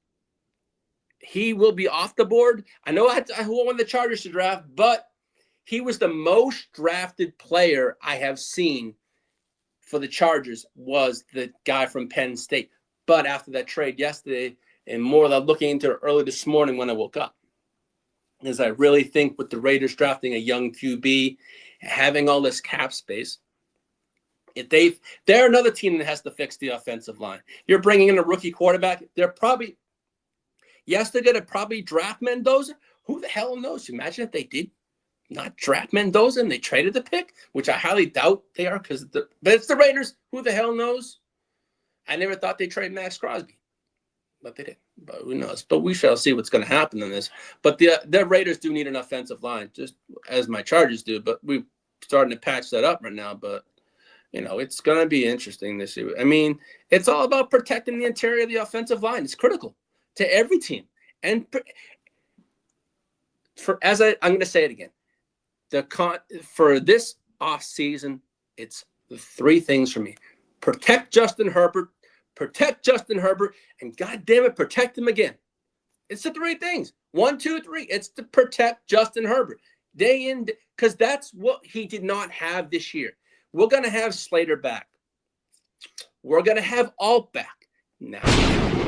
he will be off the board. I know I want the Chargers to draft, but he was the most drafted player I have seen for the Chargers was the guy from Penn State. But after that trade yesterday, and more than looking into it early this morning when I woke up, is I really think with the Raiders drafting a young QB, having all this cap space, they're another team that has to fix the offensive line. You're bringing in a rookie quarterback. They're going to probably draft Mendoza. Who the hell knows? Imagine if they did not draft Mendoza and they traded the pick, which I highly doubt they are but it's the Raiders. Who the hell knows? I never thought they'd trade Max Crosby, but they did. But who knows? But we shall see what's going to happen in this. But the Raiders do need an offensive line, just as my Chargers do. But we're starting to patch that up right now. But it's going to be interesting this year. I mean, it's all about protecting the interior of the offensive line. It's critical to every team. And I'm going to say it again. For this offseason, it's the 3 things for me. Protect Justin Herbert, and God damn it, protect him again. It's the three things. 1, 2, 3. It's to protect Justin Herbert day in, because that's what he did not have this year. We're going to have Slater back. We're going to have Alt back. Now,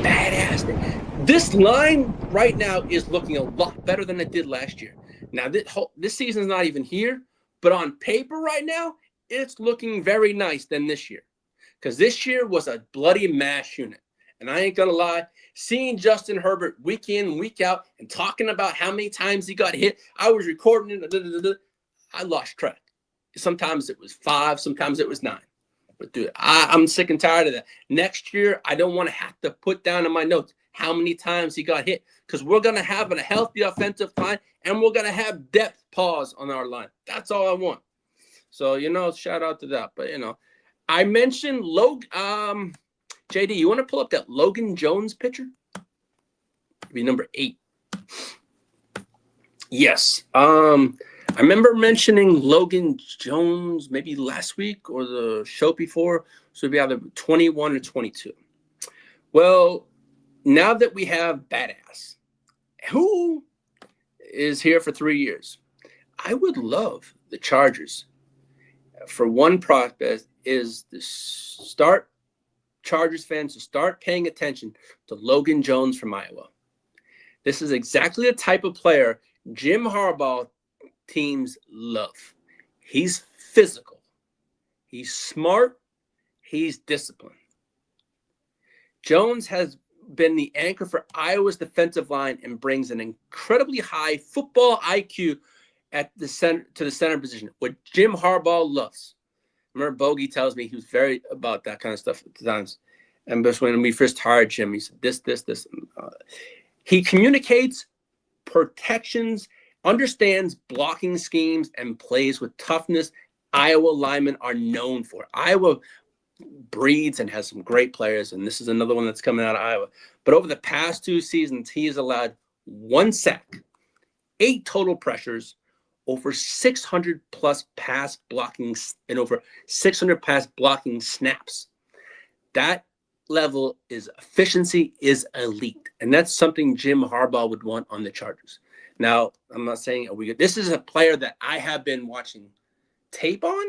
badass. This line right now is looking a lot better than it did last year. Now, this season's not even here, but on paper right now, it's looking very nice than this year. Because this year was a bloody mash unit. And I ain't going to lie, seeing Justin Herbert week in, week out, and talking about how many times he got hit, I was recording it. I lost track. Sometimes it was 5, sometimes it was 9. But, dude, I'm sick and tired of that. Next year, I don't want to have to put down in my notes how many times he got hit, because we're going to have a healthy offensive line, and we're going to have depth pause on our line. That's all I want. So, shout out to that. But, I mentioned Logan. JD, you want to pull up that Logan Jones picture? Be number 8. Yes. I remember mentioning Logan Jones maybe last week or the show before. So it'd be either 21 or 22. Well, now that we have Biadasz, who is here for 3 years, I would love the Chargers. For one prospect is to start Chargers fans to start paying attention to Logan Jones from Iowa. This is exactly the type of player Jim Harbaugh teams love. He's physical. He's smart. He's disciplined. Jones has been the anchor for Iowa's defensive line and brings an incredibly high football IQ at the center to the center position, what Jim Harbaugh loves. Remember, Bogey tells me he was very about that kind of stuff at times. And just when we first hired Jim, he said this. He communicates protections, understands blocking schemes, and plays with toughness Iowa linemen are known for. Iowa breeds and has some great players, and this is another one that's coming out of Iowa. But over the past 2 seasons, he has allowed 1 sack, 8 total pressures, over 600 plus pass blocking, and over 600 pass blocking snaps. That level is efficiency is elite. And that's something Jim Harbaugh would want on the Chargers. Now, I'm not saying this is a player that I have been watching tape on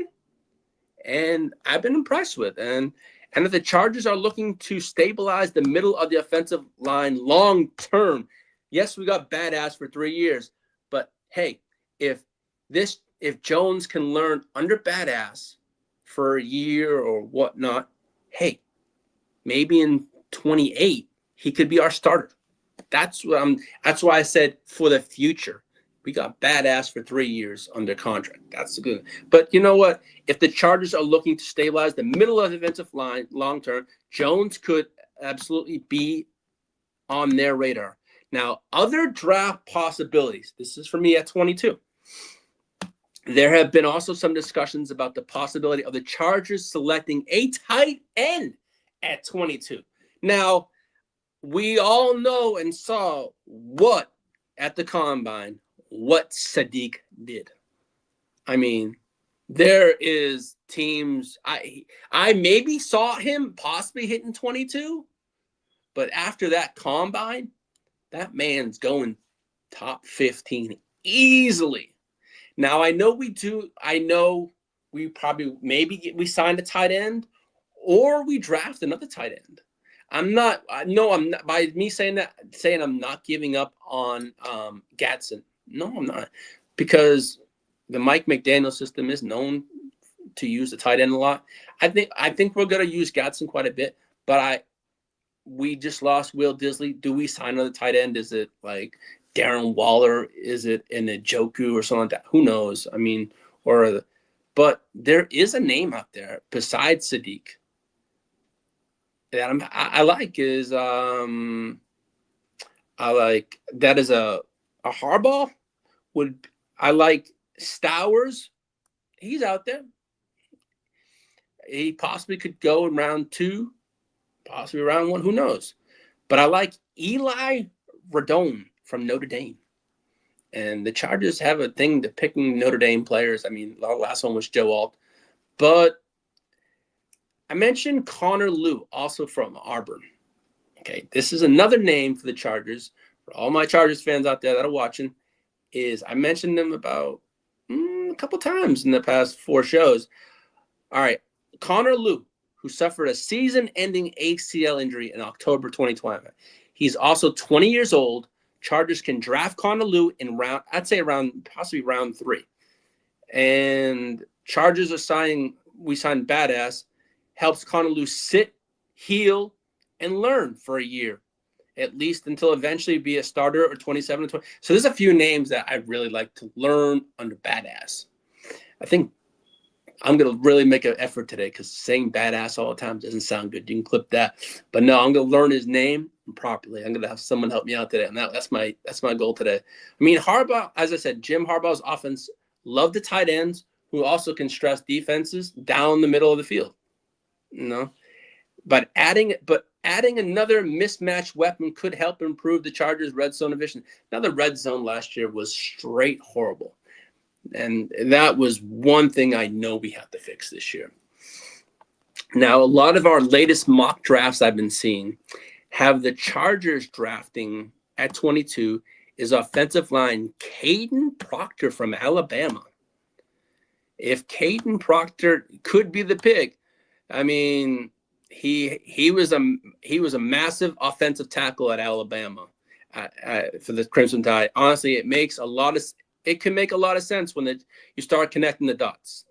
and I've been impressed with. And if the Chargers are looking to stabilize the middle of the offensive line long term, yes, we got Biadasz for 3 years, but hey, if Jones can learn under Biadasz for a year or whatnot, hey, maybe in 28 he could be our starter. That's why I said for the future. We got Biadasz for 3 years under contract. That's good. But you know what? If the Chargers are looking to stabilize the middle of the defensive line long term, Jones could absolutely be on their radar. Now, other draft possibilities. This is for me at 22. There have been also some discussions about the possibility of the Chargers selecting a tight end at 22. Now, we all know and saw what at the combine, what Sadiq did. I mean, there is teams. I maybe saw him possibly hitting 22, but after that combine, that man's going top 15 easily. Now, I know we probably we signed a tight end or we draft another tight end. I'm not by me saying I'm not giving up on Gatson. No, I'm not, because the Mike McDaniel system is known to use the tight end a lot. I think we're going to use Gatson quite a bit, but we just lost Will Disley. Do we sign another tight end? Is it like Darren Waller? Is it in a Joku or something like that? Who knows? I mean, but there is a name out there besides Sadiq that I like is I like that is a Harbaugh would. I like Stowers. He's out there. He possibly could go in round 2, possibly round 1. Who knows? But I like Eli Radone from Notre Dame. And the Chargers have a thing to picking Notre Dame players. I mean, the last one was Joe Alt. But I mentioned Connor Lew, also from Auburn. Okay, this is another name for the Chargers. for all my Chargers fans out there that are watching, is I mentioned them about a couple times in the past 4 shows. All right, Connor Lew, who suffered a season-ending ACL injury in October 2020. He's also 20 years old. Chargers can draft Connor Lew in possibly round 3. And Chargers we signed Biadasz, helps Connor Lew sit, heal, and learn for a year, at least until eventually be a starter or 27 or 20. So there's a few names that I really like to learn under Biadasz. I think I'm going to really make an effort today because saying Biadasz all the time doesn't sound good. You can clip that. But no, I'm going to learn his name properly. I'm going to have someone help me out today. And that's my goal today. I mean, Harbaugh, as I said, Jim Harbaugh's offense loved the tight ends who also can stress defenses down the middle of the field. But adding another mismatched weapon could help improve the Chargers' red zone division. Now, the red zone last year was straight horrible. And that was one thing I know we have to fix this year. Now, a lot of our latest mock drafts I've been seeing have the Chargers drafting at 22 is offensive line Kadyn Proctor from Alabama. If Kadyn Proctor could be the pick, I mean, he was a massive offensive tackle at Alabama for the Crimson Tide. Honestly, it can make a lot of sense when you start connecting the dots.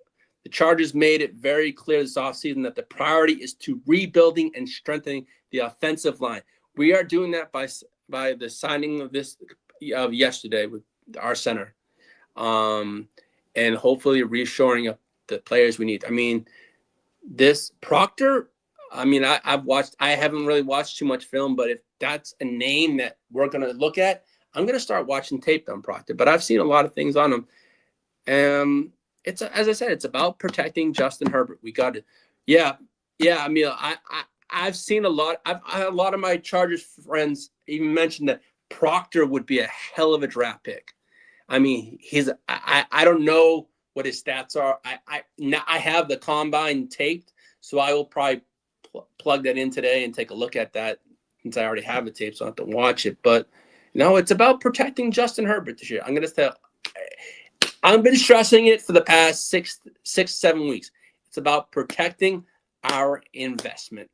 The Chargers made it very clear this offseason that the priority is to rebuilding and strengthening the offensive line. We are doing that by the signing of this yesterday with our center, and hopefully reshoring up the players we need. I mean, this Proctor, I mean, I haven't really watched too much film, but if that's a name that we're going to look at, I'm going to start watching tape on Proctor, but I've seen a lot of things on him. As I said, it's about protecting Justin Herbert. We got it. Yeah. I mean, I've seen a lot. I've had a lot of my Chargers friends even mentioned that Proctor would be a hell of a draft pick. I mean, I don't know what his stats are. I have the combine taped, so I will probably plug that in today and take a look at that since I already have the tape, so I have to watch it. But no, it's about protecting Justin Herbert this year. I'm going to tell. I've been stressing it for the past 7 weeks. It's about protecting our investment,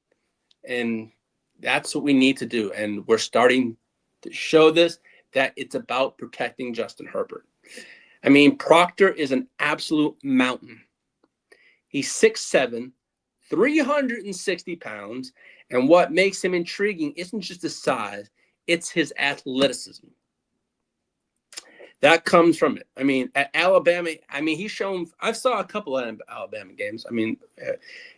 and that's what we need to do. And we're starting to show this that it's about protecting Justin Herbert. I mean, Proctor is an absolute mountain. He's 6'7", 360 pounds, and what makes him intriguing isn't just his size. It's his athleticism. That comes from it. I mean, at Alabama, I've saw a couple of Alabama games. I mean,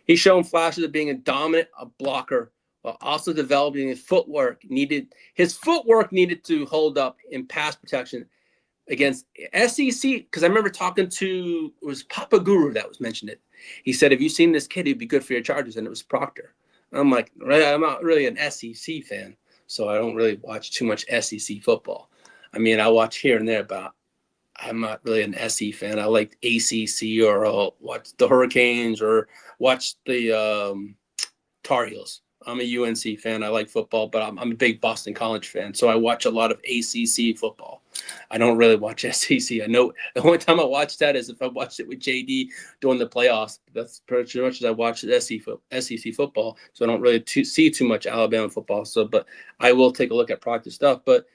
he's shown flashes of being a dominant blocker while also developing his footwork. His footwork needed to hold up in pass protection against SEC. Because I remember talking to, it was Papa Guru that was mentioned it. He said, "Have you seen this kid? He'd be good for your Chargers." And it was Proctor. I'm like, I'm not really an SEC fan, so I don't really watch too much SEC football. I mean, I watch here and there, but I'm not really an SE fan. I like ACC, or I'll watch the Hurricanes or watch the Tar Heels. I'm a UNC fan. I like football, but I'm a big Boston College fan, so I watch a lot of ACC football. I don't really watch SEC. I know the only time I watch that is if I watched it with JD during the playoffs. That's pretty much as I watch SEC football, so I don't really see too much Alabama football. So, but I will take a look at practice stuff. But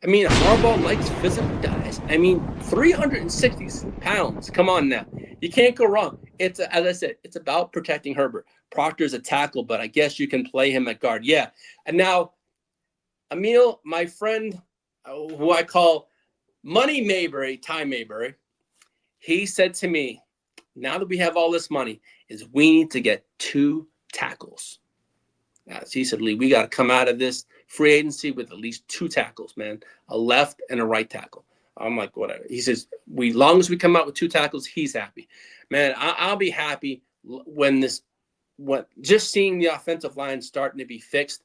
I mean, Harbaugh likes physical guys. I mean, 360 pounds. Come on now. You can't go wrong. As I said, it's about protecting Herbert. Proctor's a tackle, but I guess you can play him at guard. Yeah. And now, Emil, my friend, who I call Money Mayberry, Ty Mayberry, he said to me, now that we have all this money, is we need to get 2 tackles. So he said, "Leigh, we got to come out of this free agency with at least 2 tackles, man, a left and a right tackle." I'm like, whatever. He says, long as we come out with 2 tackles, he's happy. Man, I'll be happy when just seeing the offensive line starting to be fixed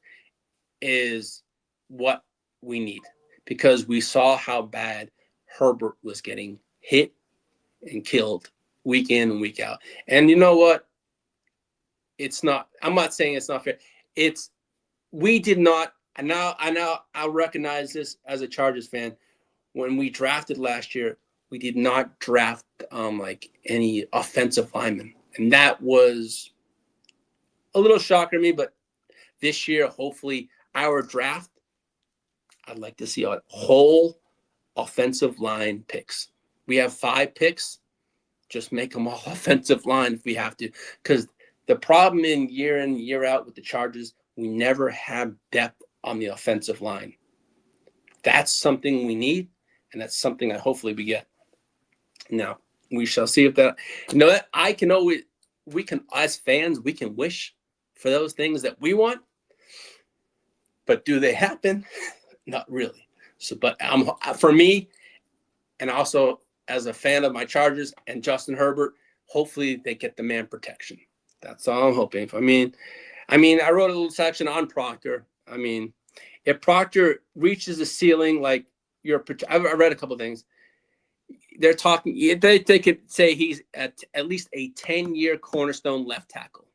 is what we need, because we saw how bad Herbert was getting hit and killed week in and week out. And you know what? I'm not saying it's not fair. We did not And now I recognize this as a Chargers fan. When we drafted last year, we did not draft like any offensive linemen, and that was a little shocker to me. But this year, hopefully, our draft, I'd like to see a whole offensive line picks. We have 5 picks. Just make them all offensive line if we have to. Because the problem in, year out with the Chargers, we never have depth on the offensive line. That's something we need, and that's something that hopefully we get. Now, we shall see if that, that I can always, we can, as fans, we can wish for those things that we want, but do they happen? Not really. So, but for me, and also as a fan of my Chargers and Justin Herbert, hopefully they get the man protection. That's all I'm hoping for. I mean, I wrote a little section on Proctor. I mean, if Proctor reaches the ceiling, like I read a couple of things. They're talking. They could say he's at least a 10-year cornerstone left tackle.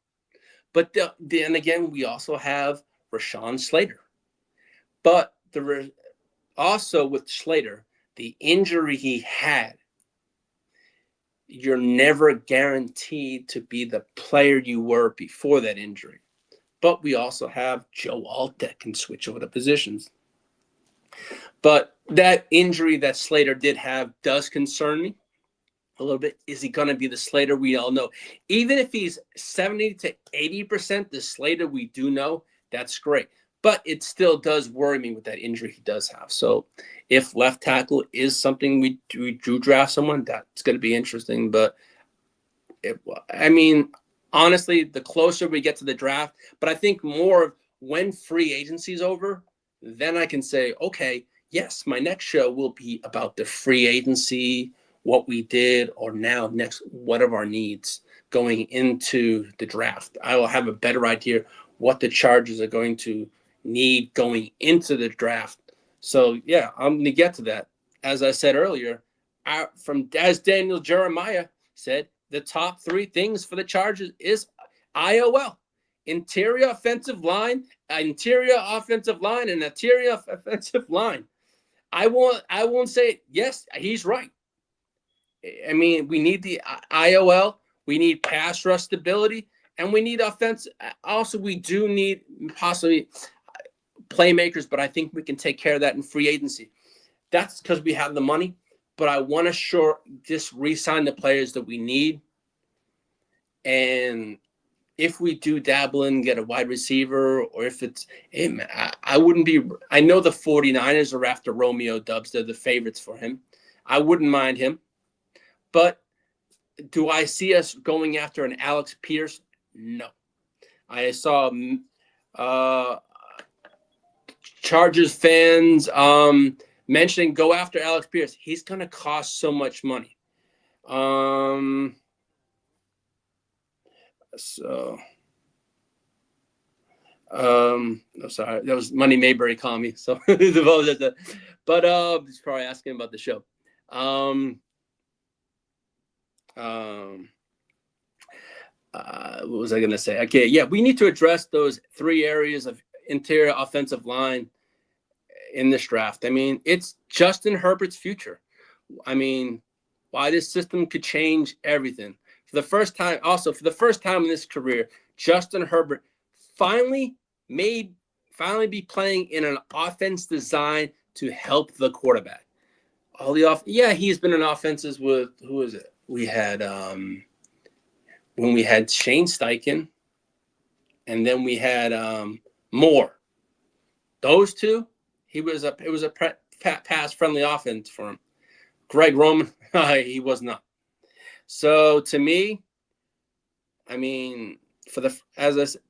But then again, we also have Rashawn Slater. But also with Slater, the injury he had, you're never guaranteed to be the player you were before that injury. But we also have Joe Alt that can switch over the positions. But that injury that Slater did have does concern me a little bit. Is he going to be the Slater we all know? Even if he's 70 to 80% the Slater we do know, that's great. But it still does worry me with that injury he does have. So if left tackle is something we do draft someone, that's going to be interesting. But, honestly, the closer we get to the draft, but I think more of when free agency is over, then I can say, okay, yes, my next show will be about the free agency, what we did, or now next, what are our needs going into the draft. I will have a better idea what the Chargers are going to need going into the draft. So, yeah, I'm going to get to that. As I said earlier, as Daniel Jeremiah said, the top 3 things for the Chargers is IOL, interior offensive line, and interior offensive line. I won't say yes, he's right. I mean, we need the IOL, we need pass rush stability, and we need offense. Also, we do need possibly playmakers, but I think we can take care of that in free agency. That's because we have the money. But I want to just re-sign the players that we need. And if we do dabble in, get a wide receiver, or if it's, I wouldn't be, I know the 49ers are after Romeo Doubs. They're the favorites for him. I wouldn't mind him. But do I see us going after an Alex Pierce? No. I saw Chargers fans mentioning go after Alex Pierce. He's going to cost so much money. No, sorry, that was Money Mayberry calling me. So, but he's probably asking about the show. What was I going to say? Okay, yeah, we need to address those 3 areas of interior offensive line in this draft. I mean, it's Justin Herbert's future. I mean, why this system could change everything. For the first time in his career, Justin Herbert finally be playing in an offense designed to help the quarterback. He's been in offenses with, who is it? We had when we had Shane Steichen, and then we had Moore. Those 2, it was a pass-friendly offense for him. Greg Roman, he was not. So to me, I mean,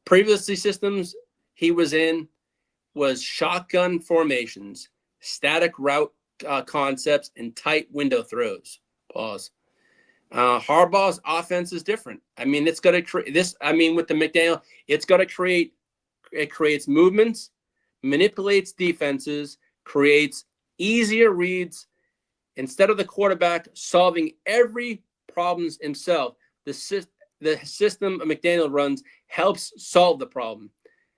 previously systems he was in was shotgun formations, static route concepts, and tight window throws. Pause. Harbaugh's offense is different. I mean, it's going to create this. I mean, with the McDaniel, it's going to create. It creates movements, manipulates defenses, creates easier reads. Instead of the quarterback solving every problems himself, the system McDaniel runs helps solve the problem.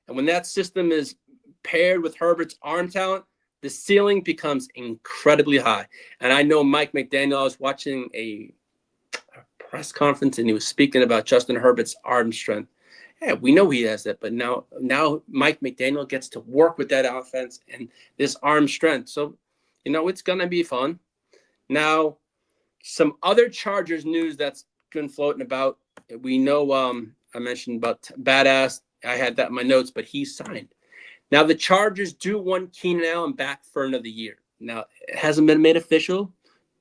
And when that system is paired with Herbert's arm talent, the ceiling becomes incredibly high. And I know Mike McDaniel, I was watching a press conference and he was speaking about Justin Herbert's arm strength. Yeah, we know he has that, but now Mike McDaniel gets to work with that offense and this arm strength. So, it's going to be fun. Now, some other Chargers news that's been floating about. We know I mentioned about Biadasz. I had that in my notes, but he signed. Now, the Chargers do want Keenan Allen back for another year. Now, it hasn't been made official.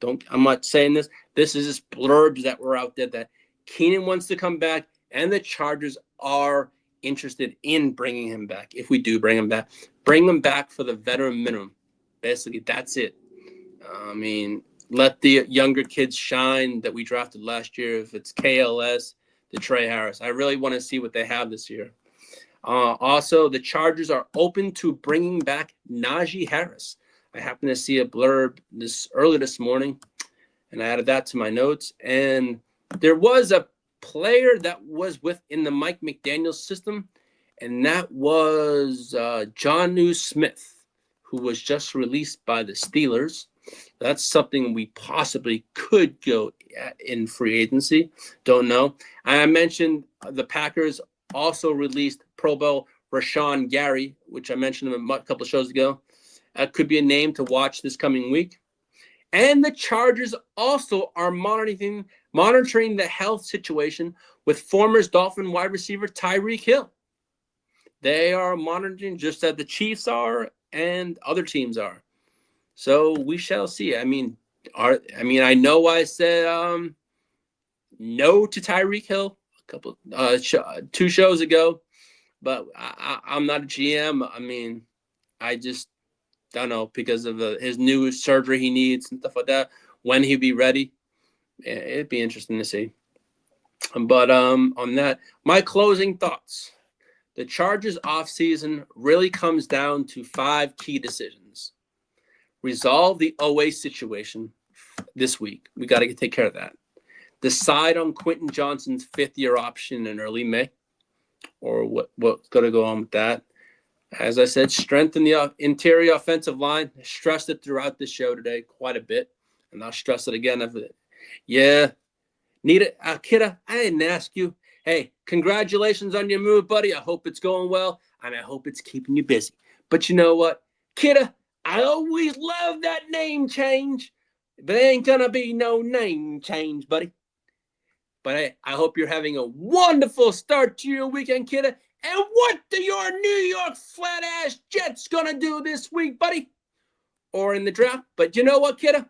I'm not saying this. This is just blurbs that were out there that Keenan wants to come back, and the Chargers are interested in bringing him back. If we do bring him back for the veteran minimum. Basically, that's it. Let the younger kids shine that we drafted last year. If it's KLS, the Trey Harris, I really want to see what they have this year. Also, the Chargers are open to bringing back Najee Harris. I happened to see a blurb early this morning, and I added that to my notes. And there was a player that was within the Mike McDaniel system, and that was Jonnu Smith, who was just released by the Steelers. That's something we possibly could go in free agency. Don't know. I mentioned the Packers also released Pro Bowl Rashawn Gary, which I mentioned a couple of shows ago. That could be a name to watch this coming week. And the Chargers also are monitoring the health situation with former Dolphin wide receiver Tyreek Hill. They are monitoring just as the Chiefs are and other teams are. So we shall see. I know I said no to Tyreek Hill a couple 2 shows ago, but I'm not a GM. I just don't know because of his new surgery he needs and stuff like that. When he'll be ready, it'd be interesting to see. But on that, my closing thoughts: the Chargers offseason really comes down to 5 key decisions. Resolve the Oweh situation this week. We got to take care of that. Decide on Quentin Johnston's 5th-year option in early May, or what's going to go on with that. As I said, strengthen the interior offensive line. I stressed it throughout the show today quite a bit, and I'll stress it again. Yeah, need it, kidda. I didn't ask you. Hey, congratulations on your move, buddy. I hope it's going well, and I hope it's keeping you busy. But you know what, kidda? I always love that name change, but there ain't going to be no name change, buddy. But hey, I hope you're having a wonderful start to your weekend, kidda. And what do your New York flat-ass Jets going to do this week, buddy? Or in the draft. But you know what, kidda?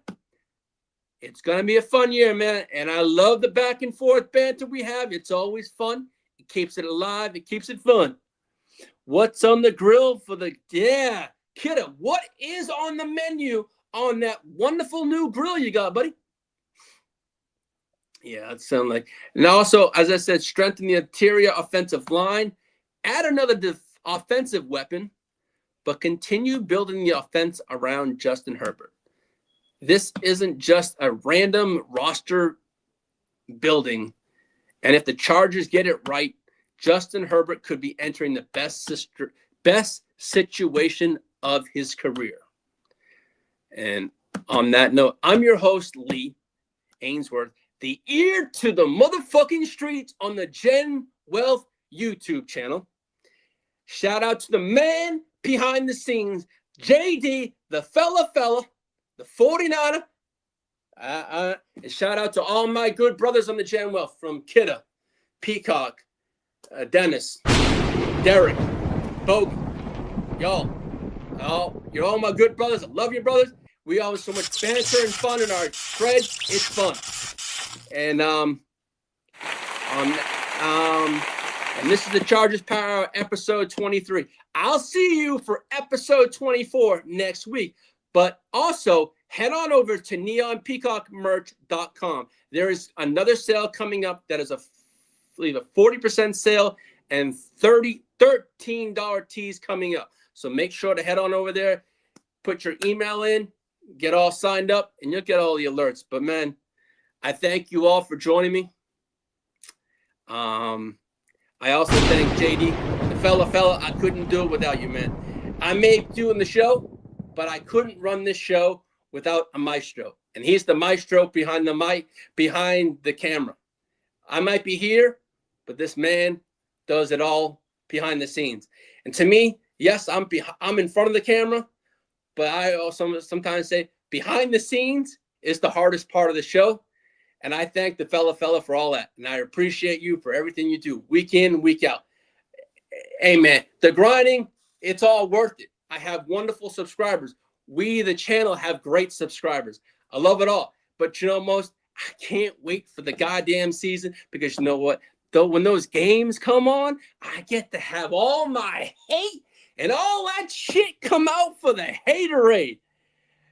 It's going to be a fun year, man. And I love the back-and-forth banter we have. It's always fun. It keeps it alive. It keeps it fun. What's on the grill for the... Yeah. Kidda, what is on the menu on that wonderful new grill you got, buddy? Yeah, it sounds like. And also, as I said, strengthen the interior offensive line. Add another offensive weapon, but continue building the offense around Justin Herbert. This isn't just a random roster building. And if the Chargers get it right, Justin Herbert could be entering the best situation of his career. And on that note, I'm your host, Leigh Ainsworth, the ear to the motherfucking streets on the Gen Wealth YouTube channel. Shout out to the man behind the scenes, JD, the fella, the 49er. And shout out to all my good brothers on the Gen Wealth, from Kidda, Peacock, Dennis, Derek, Bogan, y'all. Oh, you're all my good brothers. I love you, brothers. We always so much banter and fun in our thread. It's fun. And and this is the Chargers Power episode 23. I'll see you for episode 24 next week. But also head on over to neonpeacockmerch.com. There is another sale coming up that is I believe a 40% sale and $13 tees coming up. So make sure to head on over there, put your email in, get all signed up, and you'll get all the alerts. But, man, I thank you all for joining me. I also thank JD, the fella. I couldn't do it without you, man. I may be doing the show, but I couldn't run this show without a maestro. And he's the maestro behind the mic, behind the camera. I might be here, but this man does it all behind the scenes. And to me, yes, I'm in front of the camera, but I also sometimes say behind the scenes is the hardest part of the show. And I thank the fella for all that. And I appreciate you for everything you do week in, week out. Hey, man, the grinding, it's all worth it. I have wonderful subscribers. We, the channel, have great subscribers. I love it all. But you know, I can't wait for the goddamn season because you know what? Though when those games come on, I get to have all my hate and all that shit come out for the haterade.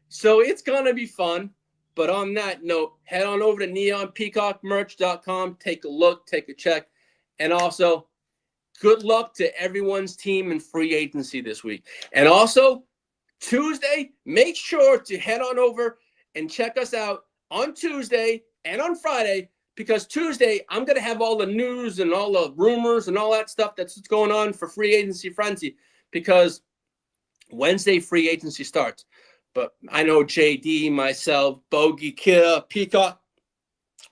So it's going to be fun. But on that note, head on over to neonpeacockmerch.com. Take a look, take a check. And also, good luck to everyone's team in free agency this week. And also, Tuesday, make sure to head on over and check us out on Tuesday and on Friday, because Tuesday, I'm going to have all the news and all the rumors and all that stuff that's going on for free agency frenzy, because Wednesday free agency starts. But I know JD, myself, Bogey, Kia, Peacock,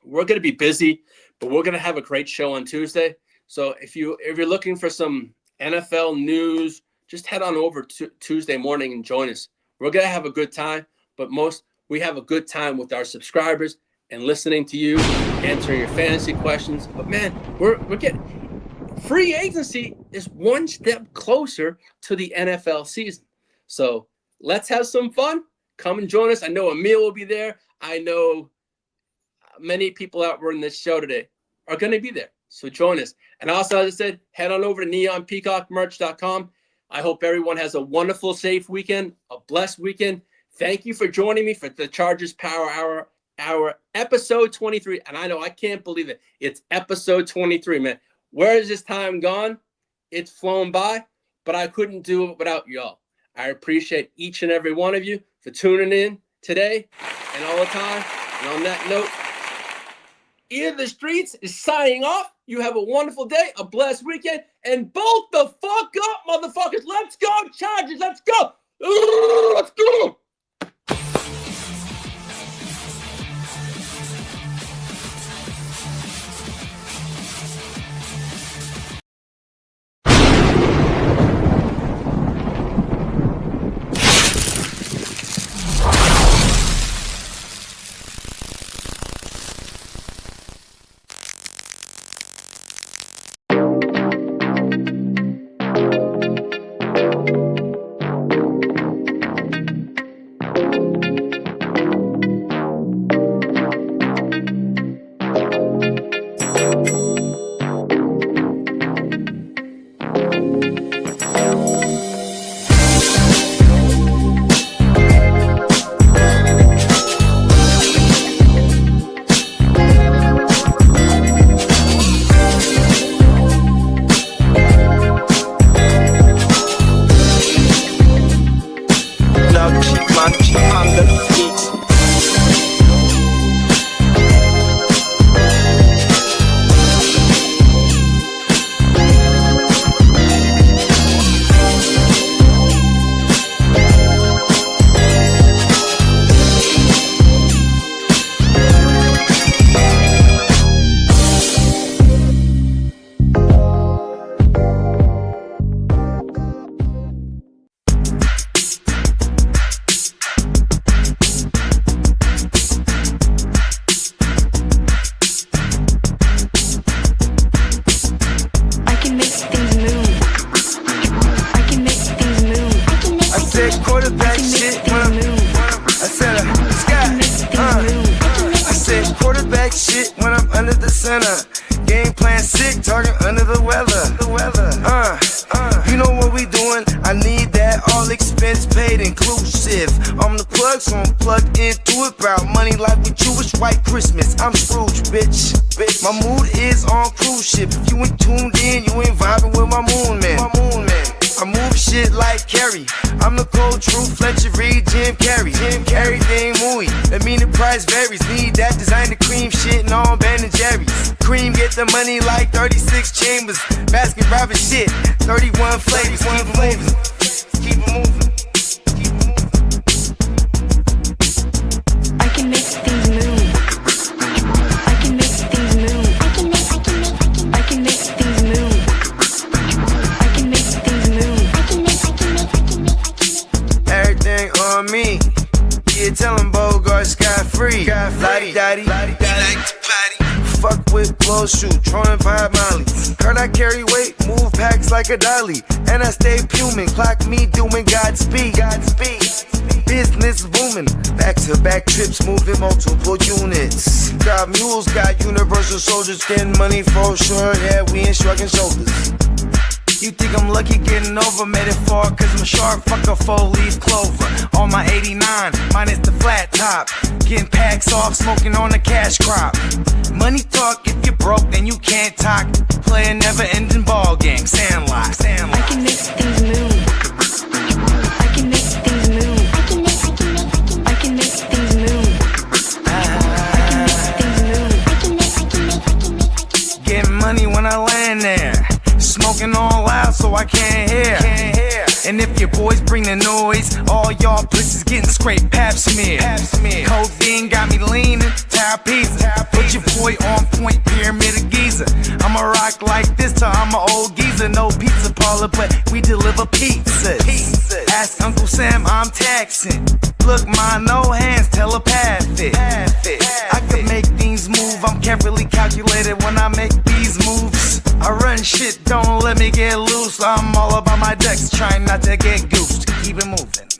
we're going to be busy, but we're going to have a great show on Tuesday. So if you're looking for some NFL news, just head on over to Tuesday morning and join us. We're going to have a good time, but we have a good time with our subscribers and listening to you, answering your fantasy questions. But man, we're getting free agency is one step closer to the NFL season. So let's have some fun. Come and join us. I know Emil will be there. I know many people out there in this show today are going to be there. So join us. And also, as I said, head on over to neonpeacockmerch.com. I hope everyone has a wonderful, safe weekend, a blessed weekend. Thank you for joining me for the Chargers Power Hour, our episode 23. And I know I can't believe it. It's episode 23, man. Where is this time gone? It's flown by, but I couldn't do it without y'all. I appreciate each and every one of you for tuning in today and all the time. And on that note, Ear the Streets is signing off. You have a wonderful day, a blessed weekend, and bolt the fuck up, motherfuckers. Let's go, Chargers. Let's go. Let's go. My mood is on cruise ship. If you ain't tuned in, you ain't vibing with my moon man. I move shit like Kerry. I'm the cold truth, Fletcher Reed, Jim Carrey. Everything mooey, that mean the price varies. Need that designer cream shit and all Ben and Jerry's. Cream get the money like 36 chambers. Baskin Robbins shit, 31 flavors. Keep 'em tellin' Bogart scot-free. Lottie-dottie, he like to potty. Fuck with blow shoot, trolling pipe molly. Heard I carry weight, move packs like a dolly. And I stay fuming, clock me doing Godspeed. Business booming, back-to-back trips, moving multiple units. Got mules, got universal soldiers, getting money for sure. Yeah, we ain't shrugging shoulders. You think I'm lucky getting over, made it far, cause I'm sharp, fuck a 4-leaf clover. On my 89, minus the flat top. Getting packs off, smoking on the cash crop. Money talk, if you're broke, then you can't talk. Play a never-ending ball game, Sandlot. I can make things move. I can make things move. I can make things move. Getting money when I land there. Smoking all loud so I can't hear. And if your boys bring the noise, all y'all pussies getting scraped pap smear. Codeine got me leaning, pizza. Put your boy on point, pyramid of Giza. I'ma rock like this till I'm an old geezer. No pizza parlor, but we deliver pizzas. Ask Uncle Sam, I'm taxing. Look, ma, no hands, telepathic. I can make things move, I'm carefully calculated when I make these moves. I run shit, don't let me get loose. I'm all about my decks, trying not to get goosed. Keep it moving.